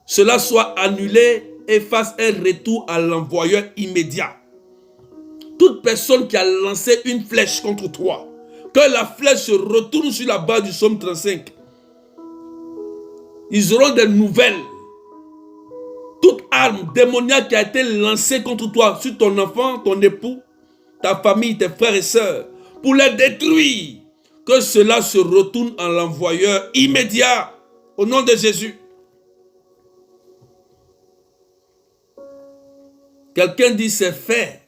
cela soit annulé et fasse un retour à l'envoyeur immédiat. Toute personne qui a lancé une flèche contre toi, que la flèche se retourne sur la base du psaume 35. Ils auront des nouvelles. Toute arme démoniaque qui a été lancée contre toi, sur ton enfant, ton époux, ta famille, tes frères et sœurs, pour les détruire, que cela se retourne en l'envoyeur immédiat, au nom de Jésus. Quelqu'un dit c'est fait.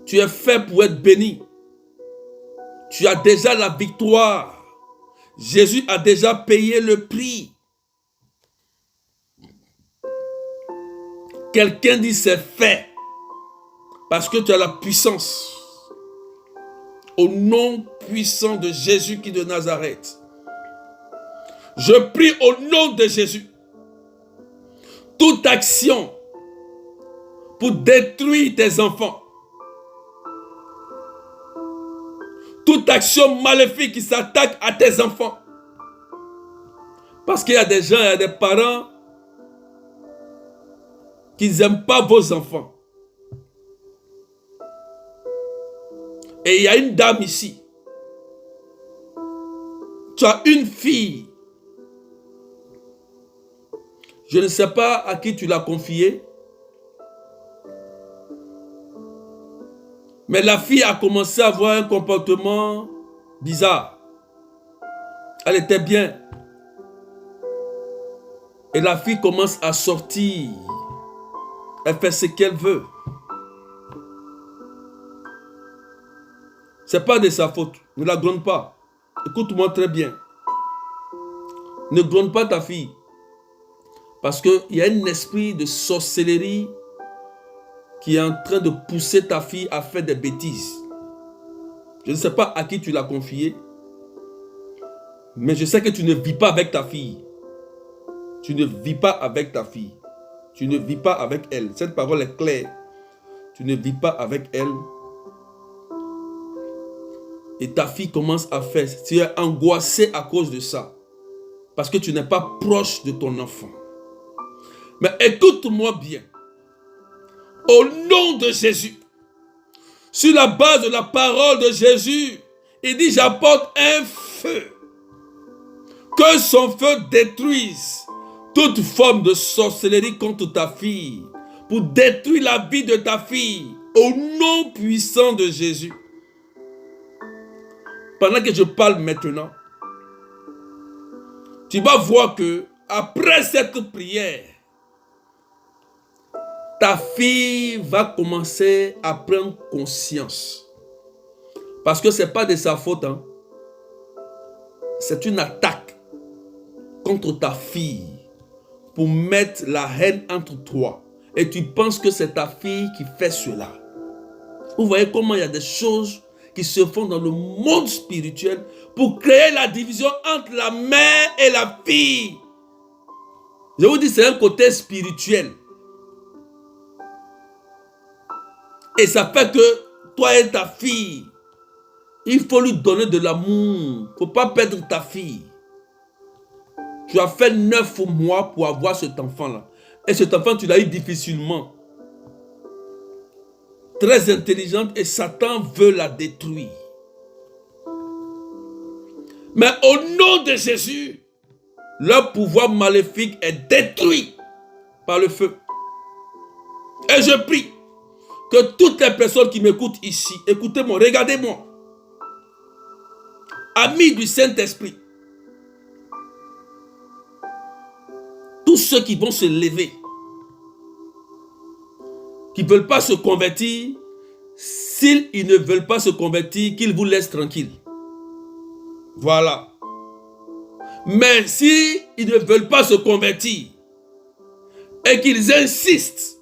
Tu es fait pour être béni. Tu as déjà la victoire. Jésus a déjà payé le prix. Quelqu'un dit c'est fait. Parce que tu as la puissance. Au nom puissant de Jésus qui de Nazareth. Je prie au nom de Jésus. Toute action pour détruire tes enfants. Toute action maléfique qui s'attaque à tes enfants. Parce qu'il y a des gens, il y a des parents qui n'aiment pas vos enfants. Et il y a une dame ici. Tu as une fille. Je ne sais pas à qui tu l'as confiée. Mais la fille a commencé à avoir un comportement bizarre. Elle était bien. Et la fille commence à sortir. Elle fait ce qu'elle veut. Ce n'est pas de sa faute. Ne la gronde pas. Écoute-moi très bien. Ne gronde pas ta fille. Parce qu'il y a un esprit de sorcellerie qui est en train de pousser ta fille à faire des bêtises. Je ne sais pas à qui tu l'as confié. Mais je sais que tu ne vis pas avec ta fille. Tu ne vis pas avec ta fille. Tu ne vis pas avec elle. Cette parole est claire. Tu ne vis pas avec elle. Et ta fille commence à faire. Tu es angoissé à cause de ça. Parce que tu n'es pas proche de ton enfant. Mais écoute-moi bien. Au nom de Jésus. Sur la base de la parole de Jésus. Il dit j'apporte un feu. Que son feu détruise toute forme de sorcellerie contre ta fille. Pour détruire la vie de ta fille. Au nom puissant de Jésus. Pendant que je parle maintenant, tu vas voir que après cette prière, ta fille va commencer à prendre conscience. Parce que ce n'est pas de sa faute. Hein. C'est une attaque contre ta fille pour mettre la haine entre toi. Et tu penses que c'est ta fille qui fait cela. Vous voyez comment il y a des choses qui se font dans le monde spirituel pour créer la division entre la mère et la fille. Je vous dis, c'est un côté spirituel. Et ça fait que toi et ta fille, il faut lui donner de l'amour. Il ne faut pas perdre ta fille. Tu as fait 9 mois pour avoir cet enfant-là. Et cet enfant, tu l'as eu difficilement. Très intelligente et Satan veut la détruire. Mais au nom de Jésus, leur pouvoir maléfique est détruit par le feu. Et je prie que toutes les personnes qui m'écoutent ici, écoutez-moi, regardez-moi. Amis du Saint-Esprit, tous ceux qui vont se lever, qui ne veulent pas se convertir, s'ils ne veulent pas se convertir, qu'ils vous laissent tranquille. Voilà. Mais s'ils ne veulent pas se convertir et qu'ils insistent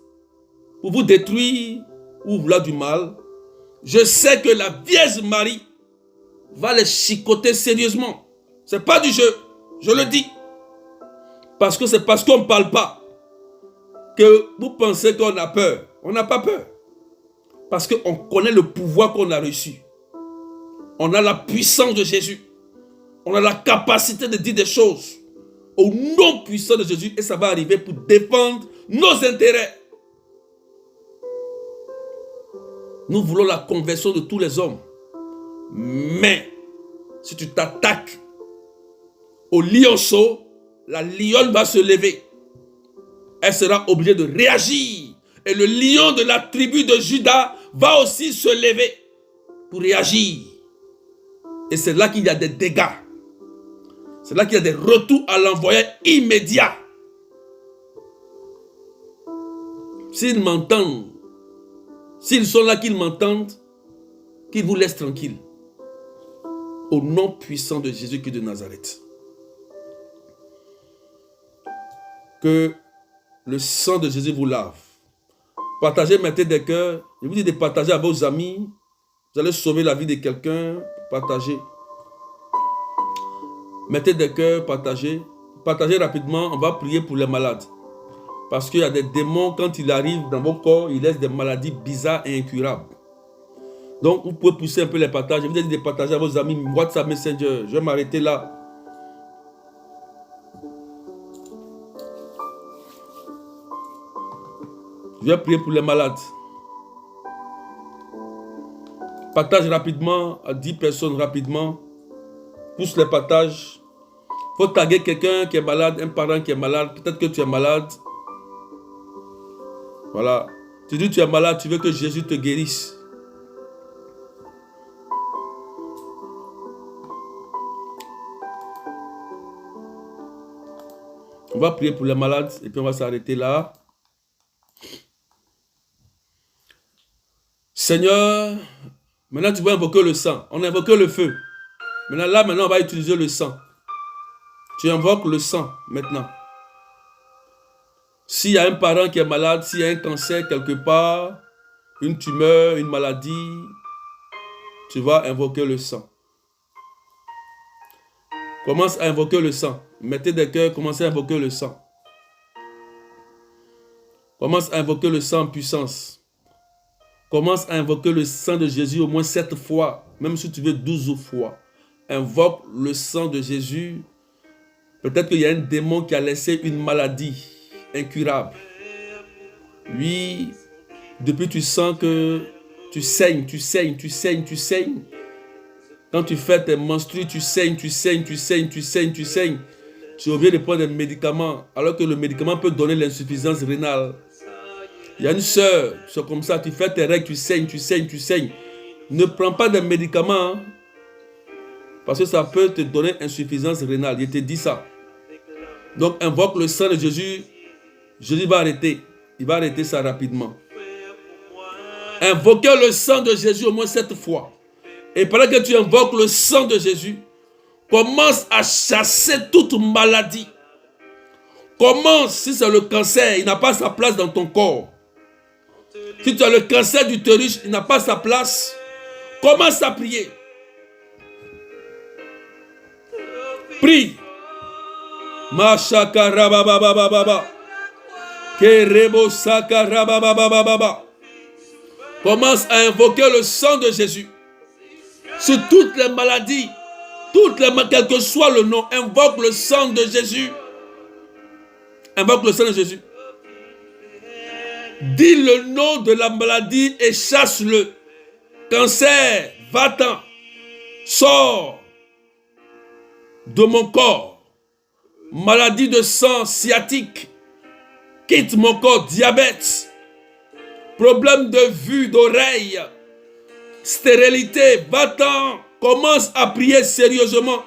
pour vous détruire ou vouloir du mal, je sais que la Vierge Marie va les chicoter sérieusement. Ce n'est pas du jeu, je le dis. Parce que c'est parce qu'on ne parle pas que vous pensez qu'on a peur. On n'a pas peur. Parce qu'on connaît le pouvoir qu'on a reçu. On a la puissance de Jésus. On a la capacité de dire des choses au nom puissant de Jésus et ça va arriver pour défendre nos intérêts. Nous voulons la conversion de tous les hommes. Mais si tu t'attaques au lionceau, la lionne va se lever. Elle sera obligée de réagir. Et le lion de la tribu de Juda va aussi se lever pour réagir. Et c'est là qu'il y a des dégâts. C'est là qu'il y a des retours à l'envoyé immédiat. S'ils m'entendent, s'ils sont là qu'ils m'entendent, qu'ils vous laissent tranquille. au nom puissant de Jésus-Christ de Nazareth. Que le sang de Jésus vous lave. Partagez maintenant des cœurs. Je vous dis de partager à vos amis. Vous allez sauver la vie de quelqu'un. Partagez. Mettez des cœurs, partagez. Partagez rapidement. On va prier pour les malades. Parce qu'il y a des démons, quand ils arrivent dans vos corps, ils laissent des maladies bizarres et incurables. Donc, vous pouvez pousser un peu les partages. Je vous ai dit de partager à vos amis. WhatsApp Messenger. Je vais m'arrêter là. Je vais prier pour les malades. Partage rapidement à 10 personnes rapidement. Pousse les partages. Il faut taguer quelqu'un qui est malade, un parent qui est malade. Peut-être que tu es malade. Voilà. Tu dis que tu es malade, tu veux que Jésus te guérisse. On va prier pour les malades et puis on va s'arrêter là. Seigneur, maintenant tu vas invoquer le sang. On a invoqué le feu. Maintenant on va utiliser le sang. Tu invoques le sang maintenant. S'il y a un parent qui est malade, s'il y a un cancer quelque part, une tumeur, une maladie, tu vas invoquer le sang. Commence à invoquer le sang. Mettez des cœurs, commencez à invoquer le sang. Commence à invoquer le sang en puissance. Commence à invoquer le sang de Jésus au moins 7 fois, même si tu veux 12 fois. Invoque le sang de Jésus. Peut-être qu'il y a un démon qui a laissé une maladie incurable. Oui, depuis tu sens que tu saignes. Quand tu fais tes menstrues, tu saignes. Tu es obligé de prendre des médicaments, alors que le médicament peut donner l'insuffisance rénale. Il y a une soeur, c'est comme ça, tu fais tes règles, tu saignes. Ne prends pas de médicaments, hein, parce que ça peut te donner insuffisance rénale. Je te dis ça. Donc invoque le sang de Jésus. Jésus va arrêter. Il va arrêter ça rapidement. Invoquez le sang de Jésus au moins 7 fois. Et pendant que tu invoques le sang de Jésus, commence à chasser toute maladie. Commence, si c'est le cancer, il n'a pas sa place dans ton corps. Si tu as le cancer d'utérus, il n'a pas sa place. Commence à prier. Prie. Mashaka rabababababa. Kerebo saka rabababababa. Commence à invoquer le sang de Jésus. Sur toutes les maladies, quel que soit le nom, invoque le sang de Jésus. Invoque le sang de Jésus. Dis le nom de la maladie et chasse-le. Cancer, va-t'en. Sors de mon corps. Maladie de sang sciatique. Quitte mon corps. Diabète. Problème de vue, d'oreille. Stérilité, va-t'en. Commence à prier sérieusement.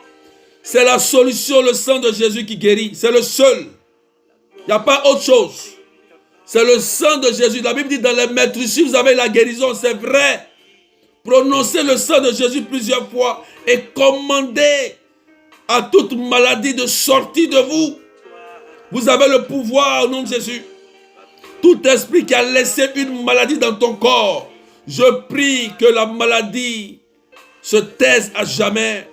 C'est la solution, le sang de Jésus qui guérit. C'est le seul. Il n'y a pas autre chose. C'est le sang de Jésus. La Bible dit dans les maîtresses, vous avez la guérison, c'est vrai. Prononcez le sang de Jésus plusieurs fois et commandez à toute maladie de sortir de vous. Vous avez le pouvoir au nom de Jésus. Tout esprit qui a laissé une maladie dans ton corps, je prie que la maladie se taise à jamais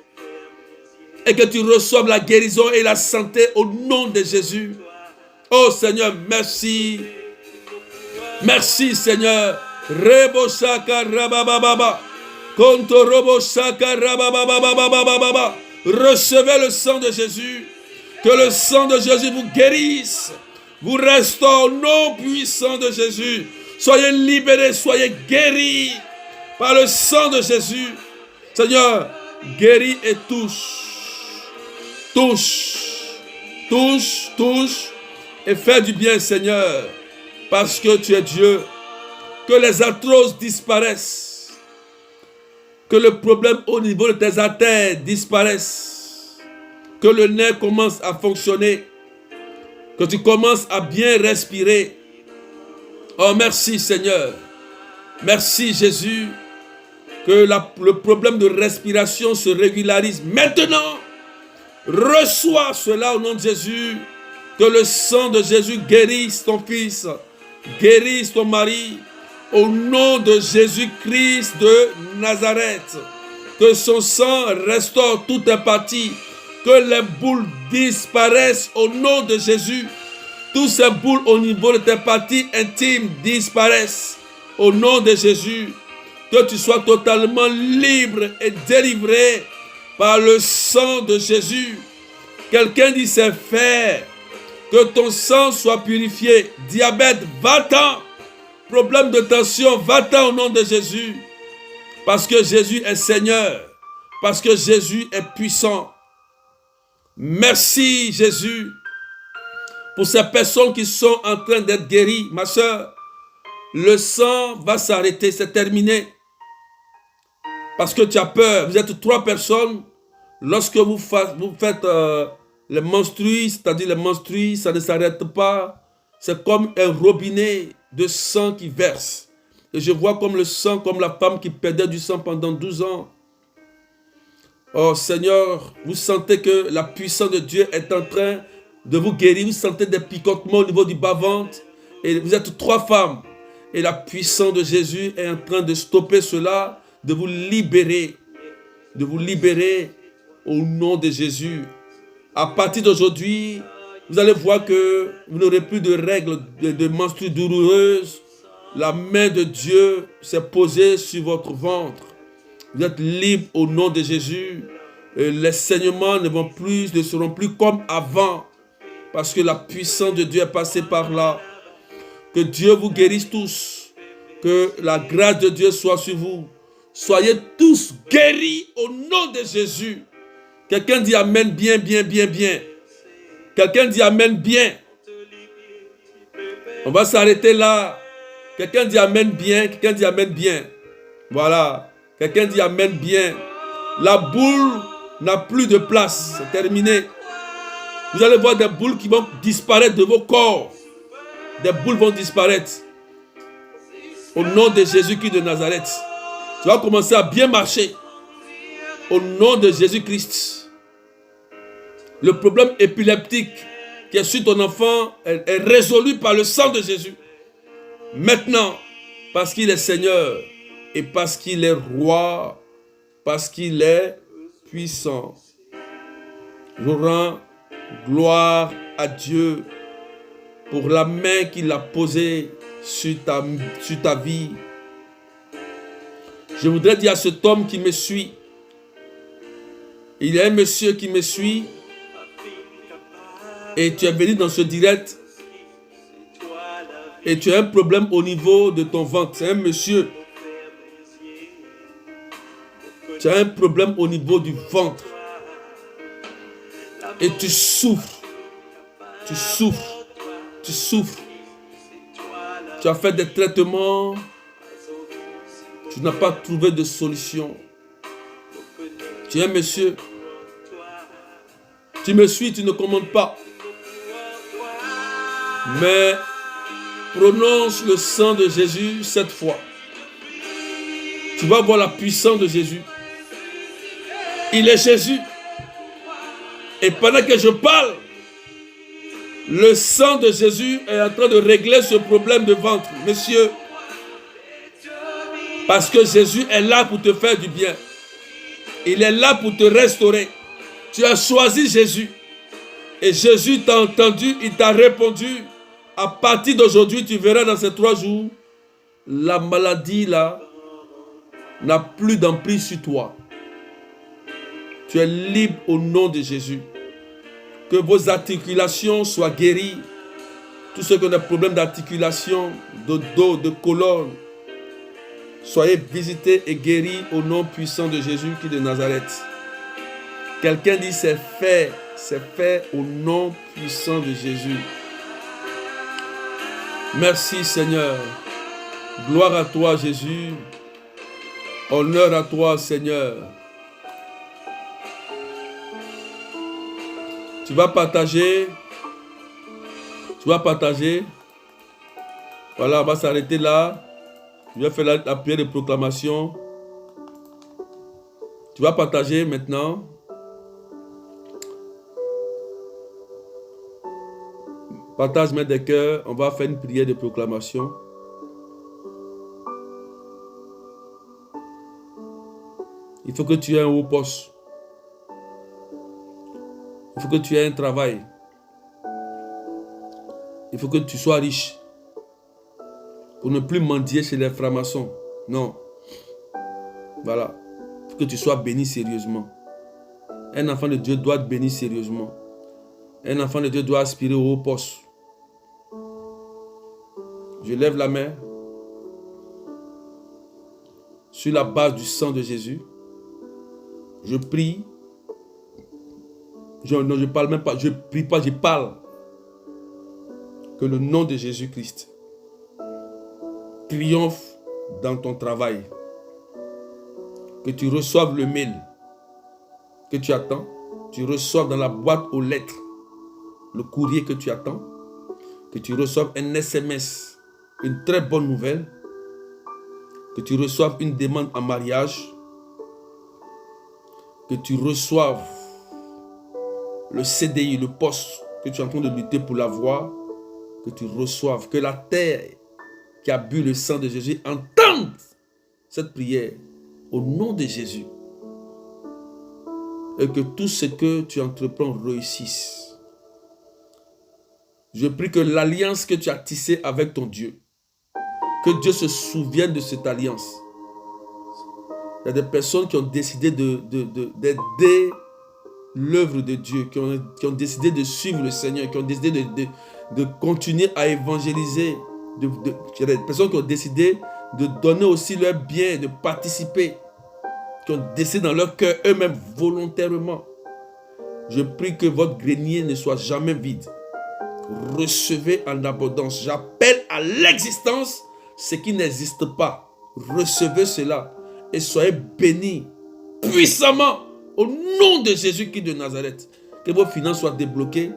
et que tu reçoives la guérison et la santé au nom de Jésus. Oh Seigneur, merci. Merci Seigneur. Rebo shaka rabababa. Konto robo shaka rabababa. Recevez le sang de Jésus. Que le sang de Jésus vous guérisse. Vous restaure au nom puissant de Jésus. Soyez libérés, soyez guéris par le sang de Jésus. Seigneur, guéris et touche. Touche. Et fais du bien, Seigneur. Parce que tu es Dieu. Que les arthroses disparaissent. Que le problème au niveau de tes artères disparaisse. Que le nerf commence à fonctionner. Que tu commences à bien respirer. Oh, merci Seigneur. Merci Jésus. Que le problème de respiration se régularise maintenant. Reçois cela au nom de Jésus. Que le sang de Jésus guérisse ton fils, guérisse ton mari. Au nom de Jésus-Christ de Nazareth. Que son sang restaure toute empathie. Que les boules disparaissent au nom de Jésus. Toutes ces boules au niveau de tes parties intimes disparaissent au nom de Jésus. Que tu sois totalement libre et délivré par le sang de Jésus. Quelqu'un dit c'est fait. Que ton sang soit purifié. Diabète, va-t'en. Problème de tension, va-t'en au nom de Jésus. Parce que Jésus est Seigneur. Parce que Jésus est puissant. Merci Jésus. Pour ces personnes qui sont en train d'être guéries, ma soeur, le sang va s'arrêter, c'est terminé. Parce que tu as peur. Vous êtes 3 personnes. Lorsque vous faites les menstrues, c'est-à-dire les menstrues, ça ne s'arrête pas. C'est comme un robinet de sang qui verse. Et je vois comme le sang, comme la femme qui perdait du sang pendant 12 ans. Oh Seigneur, vous sentez que la puissance de Dieu est en train de vous guérir. Vous sentez des picotements au niveau du bas-ventre. Et vous êtes 3 femmes. Et la puissance de Jésus est en train de stopper cela, de vous libérer. De vous libérer au nom de Jésus. À partir d'aujourd'hui, vous allez voir que vous n'aurez plus de règles de menstrues douloureuses. La main de Dieu s'est posée sur votre ventre. Vous êtes libre au nom de Jésus. Et les saignements ne seront plus comme avant. Parce que la puissance de Dieu est passée par là. Que Dieu vous guérisse tous. Que la grâce de Dieu soit sur vous. Soyez tous guéris au nom de Jésus. Quelqu'un dit Amen bien, bien, bien, bien. Quelqu'un dit Amen bien. On va s'arrêter là. Quelqu'un dit Amen bien. Quelqu'un dit Amen bien. Voilà. Quelqu'un dit Amen bien. La boule n'a plus de place. C'est terminé. Vous allez voir des boules qui vont disparaître de vos corps. Des boules vont disparaître. Au nom de Jésus-Christ de Nazareth. Tu vas commencer à bien marcher. Au nom de Jésus-Christ. Le problème épileptique qui est sur ton enfant est résolu par le sang de Jésus. Maintenant, parce qu'il est Seigneur et parce qu'il est roi, parce qu'il est puissant. Je rends gloire à Dieu pour la main qu'il a posée sur ta vie. Je voudrais dire à cet homme qui me suit, il y a un monsieur qui me suit et tu es venu dans ce direct et tu as un problème au niveau de ton ventre. C'est un monsieur. Tu as un problème au niveau du ventre. Et tu souffres. Tu souffres. Tu souffres. Tu as fait des traitements. Tu n'as pas trouvé de solution. Tu es un monsieur. Tu me suis, tu ne commandes pas. Mais prononce le sang de Jésus 7 fois. Tu vas voir la puissance de Jésus. Il est Jésus. Et pendant que je parle, le sang de Jésus est en train de régler ce problème de ventre. Monsieur, parce que Jésus est là pour te faire du bien. Il est là pour te restaurer. Tu as choisi Jésus. Et Jésus t'a entendu, il t'a répondu. À partir d'aujourd'hui, tu verras dans ces 3 jours, la maladie là n'a plus d'emprise sur toi. Tu es libre au nom de Jésus. Que vos articulations soient guéries. Tous ceux qui ont des problèmes d'articulation, de dos, de colonne, soyez visités et guéris au nom puissant de Jésus qui est de Nazareth. Quelqu'un dit c'est fait au nom puissant de Jésus. Merci Seigneur. Gloire à toi Jésus. Honneur à toi Seigneur. Tu vas partager. Voilà, on va s'arrêter là. Je vais faire la prière de proclamation. Tu vas partager maintenant. Partage main des cœurs. On va faire une prière de proclamation. Il faut que tu aies un haut poste. Il faut que tu aies un travail. Il faut que tu sois riche. Pour ne plus mendier chez les francs-maçons. Non. Voilà. Il faut que tu sois béni sérieusement. Un enfant de Dieu doit être béni sérieusement. Un enfant de Dieu doit aspirer au haut poste. Je lève la main. Sur la base du sang de Jésus. Je prie. Non, je ne parle même pas. Je ne prie pas, je parle. Que le nom de Jésus-Christ triomphe dans ton travail. Que tu reçoives le mail que tu attends. Tu reçoives dans la boîte aux lettres le courrier que tu attends. Que tu reçoives un SMS, une très bonne nouvelle. Que tu reçoives une demande en mariage. Que tu reçoives le CDI, le poste que tu es en train de lutter pour l'avoir. Que tu reçoives, que la terre qui a bu le sang de Jésus entende cette prière au nom de Jésus. Et que tout ce que tu entreprends réussisse. Je prie que l'alliance que tu as tissée avec ton Dieu, que Dieu se souvienne de cette alliance. Il y a des personnes qui ont décidé d'aider l'œuvre de Dieu, qui ont décidé de suivre le Seigneur, qui ont décidé de continuer à évangéliser. Il y a des personnes qui ont décidé de donner aussi leur bien, de participer, qui ont décidé dans leur cœur eux-mêmes volontairement. Je prie que votre grenier ne soit jamais vide. Recevez en abondance. J'appelle à l'existence ce qui n'existe pas. Recevez cela et soyez bénis puissamment au nom de Jésus-Christ de Nazareth. Que vos finances soient débloquées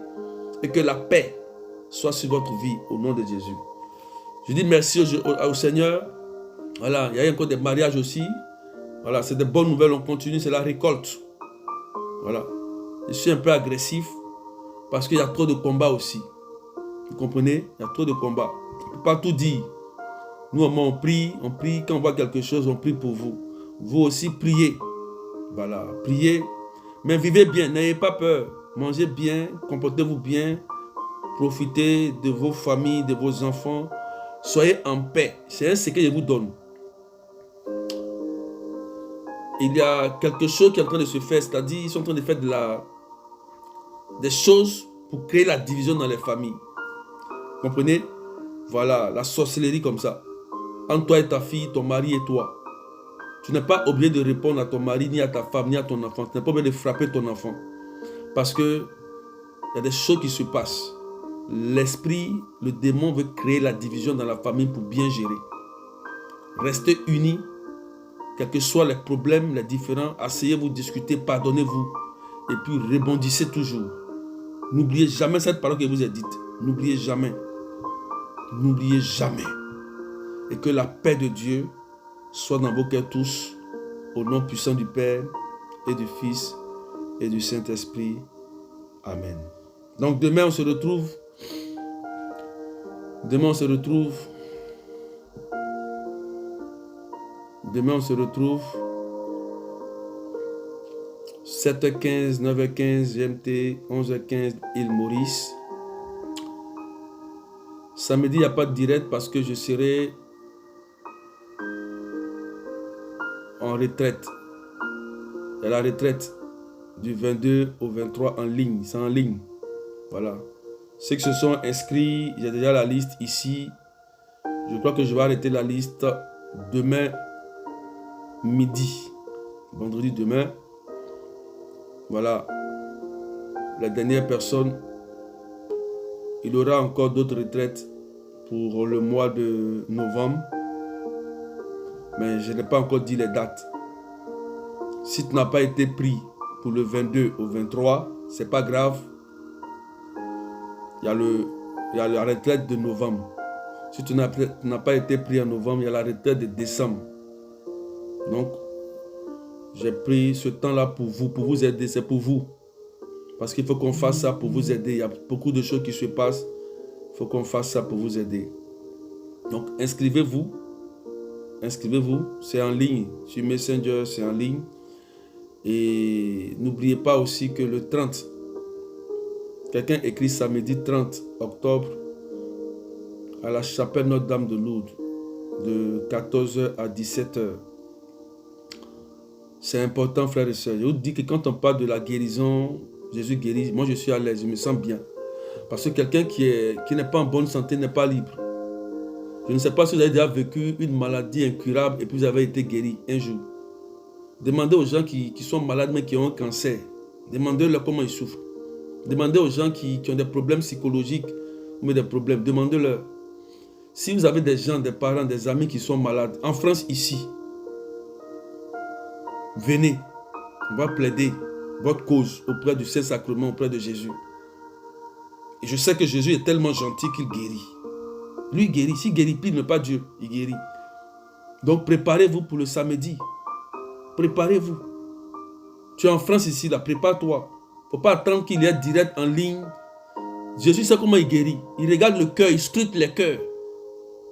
et que la paix soit sur votre vie au nom de Jésus. Je dis merci au Seigneur. Voilà, il y a encore des mariages aussi. Voilà, c'est des bonnes nouvelles, on continue, c'est la récolte. Voilà. Je suis un peu agressif parce qu'il y a trop de combats aussi. Vous comprenez? Il y a trop de combats. On ne peut pas tout dire. Nous, on prie, quand on voit quelque chose, on prie pour vous. Vous aussi, priez. Voilà, priez. Mais vivez bien, n'ayez pas peur. Mangez bien, comportez-vous bien. Profitez de vos familles, de vos enfants. Soyez en paix. C'est un secret que je vous donne. Il y a quelque chose qui est en train de se faire, c'est-à-dire ils sont en train de faire des choses pour créer la division dans les familles. Vous comprenez? Voilà, la sorcellerie comme ça. Entre toi et ta fille, ton mari et toi. Tu n'es pas obligé de répondre à ton mari, ni à ta femme, ni à ton enfant. Tu n'es pas obligé de frapper ton enfant. Parce que il y a des choses qui se passent. L'esprit, le démon veut créer la division dans la famille pour bien gérer. Restez unis. Quels que soient les problèmes, les différends, asseyez-vous, discutez, pardonnez-vous. Et puis rebondissez toujours. N'oubliez jamais cette parole que je vous ai dite. N'oubliez jamais. N'oubliez jamais. Et que la paix de Dieu soit dans vos cœurs tous. Au nom puissant du Père et du Fils et du Saint-Esprit. Amen. Donc demain on se retrouve. Demain on se retrouve. 7h15, 9h15 GMT, 11h15 île Maurice. Samedi, il n'y a pas de direct parce que je serai en retraite. Il y a la retraite du 22 au 23 en ligne. C'est en ligne. Voilà. Ceux qui se sont inscrits, j'ai déjà la liste ici. Je crois que je vais arrêter la liste demain midi. Vendredi demain. Voilà. La dernière personne. Il y aura encore d'autres retraites pour le mois de novembre. Mais je n'ai pas encore dit les dates. Si tu n'as pas été pris pour le 22 au 23, c'est pas grave. Il y a la retraite de novembre. Si tu n'as pas été pris en novembre, il y a la retraite de décembre. Donc, J'ai pris ce temps-là pour vous aider, c'est pour vous. Parce qu'il faut qu'on fasse ça pour vous aider. Il y a beaucoup de choses qui se passent. Il faut qu'on fasse ça pour vous aider. Donc, inscrivez-vous. Inscrivez-vous. C'est en ligne. Sur Messenger, c'est en ligne. Et n'oubliez pas aussi que le 30, quelqu'un écrit samedi 30 octobre à la chapelle Notre-Dame de Lourdes de 14h à 17h. C'est important, frères et sœurs. Je vous dis que quand on parle de la guérison, Jésus guérit, moi je suis à l'aise, je me sens bien. Parce que quelqu'un qui n'est pas en bonne santé n'est pas libre. Je ne sais pas si vous avez déjà vécu une maladie incurable et puis vous avez été guéri un jour. Demandez aux gens qui sont malades mais qui ont un cancer. Demandez-leur comment ils souffrent. Demandez aux gens qui ont des problèmes psychologiques ou des problèmes. Demandez-leur. Si vous avez des gens, des parents, des amis qui sont malades, en France ici, venez. On va plaider votre cause auprès du Saint-Sacrement, auprès de Jésus. Et je sais que Jésus est tellement gentil qu'il guérit. Lui il guérit. S'il guérit, pire, mais pas Dieu, il guérit. Donc préparez-vous pour le samedi. Préparez-vous. Tu es en France ici, là, prépare-toi. Il ne faut pas attendre qu'il y ait direct en ligne. Jésus sait comment il guérit. Il regarde le cœur, il scrute les cœurs.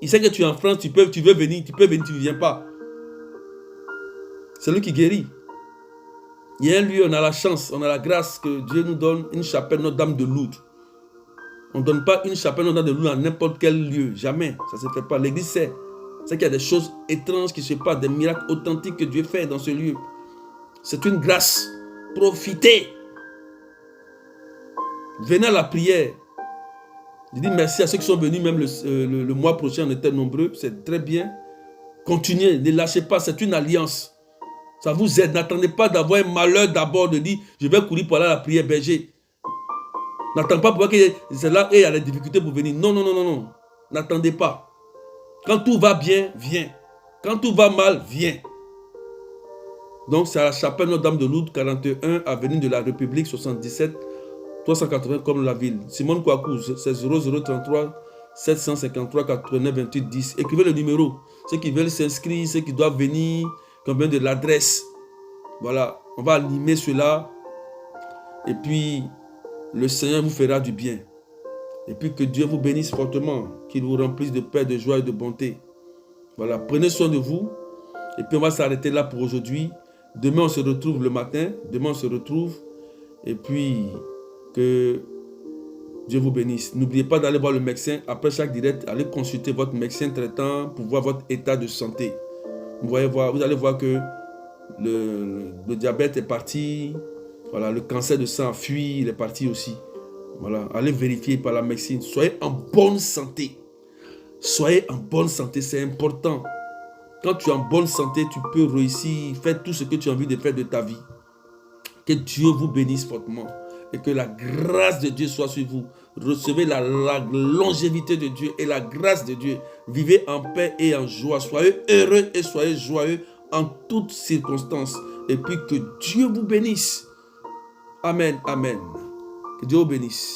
Il sait que tu es en France, tu veux venir, tu ne viens pas. C'est lui qui guérit. Il y a un lieu, on a la chance, on a la grâce que Dieu nous donne une chapelle Notre-Dame de Lourdes. On ne donne pas une chapelle Notre-Dame de Lourdes à n'importe quel lieu, jamais. Ça ne se fait pas. L'église sait. C'est qu'il y a des choses étranges qui se passent, des miracles authentiques que Dieu fait dans ce lieu. C'est une grâce. Profitez. Venez à la prière. Je dis merci à ceux qui sont venus, même le mois prochain, on était nombreux. C'est très bien. Continuez, ne lâchez pas, c'est une alliance. Ça vous aide. N'attendez pas d'avoir un malheur d'abord de dire je vais courir pour aller à la prière berger. N'attendez pas pour voir que c'est là et il y a des difficultés pour venir. Non, non, non, non, non. N'attendez pas. Quand tout va bien, viens. Quand tout va mal, viens. Donc c'est à la chapelle Notre-Dame de Lourdes, 41, avenue de la République, 77, 380 comme la ville. Simone Kouakou, c'est 0033 753 89 28 10. Écrivez le numéro. Ceux qui veulent s'inscrire, ceux qui doivent venir, combien de l'adresse. Voilà, on va animer cela. Et puis, le Seigneur vous fera du bien. Et puis que Dieu vous bénisse fortement, qu'il vous remplisse de paix, de joie et de bonté. Voilà, prenez soin de vous. Et puis on va s'arrêter là pour aujourd'hui. Demain on se retrouve le matin. Demain on se retrouve. Et puis que Dieu vous bénisse. N'oubliez pas d'aller voir le médecin. Après chaque direct, allez consulter votre médecin traitant pour voir votre état de santé. Vous allez voir que le diabète est parti. Voilà, le cancer de sang a fui, il est parti aussi. Voilà, allez vérifier par la médecine. Soyez en bonne santé. Soyez en bonne santé, c'est important. Quand tu es en bonne santé, tu peux réussir, faire tout ce que tu as envie de faire de ta vie. Que Dieu vous bénisse fortement. Et que la grâce de Dieu soit sur vous. Recevez la longévité de Dieu et la grâce de Dieu. Vivez en paix et en joie. Soyez heureux et soyez joyeux en toutes circonstances. Et puis que Dieu vous bénisse. Amen, amen. Que Dieu vous bénisse.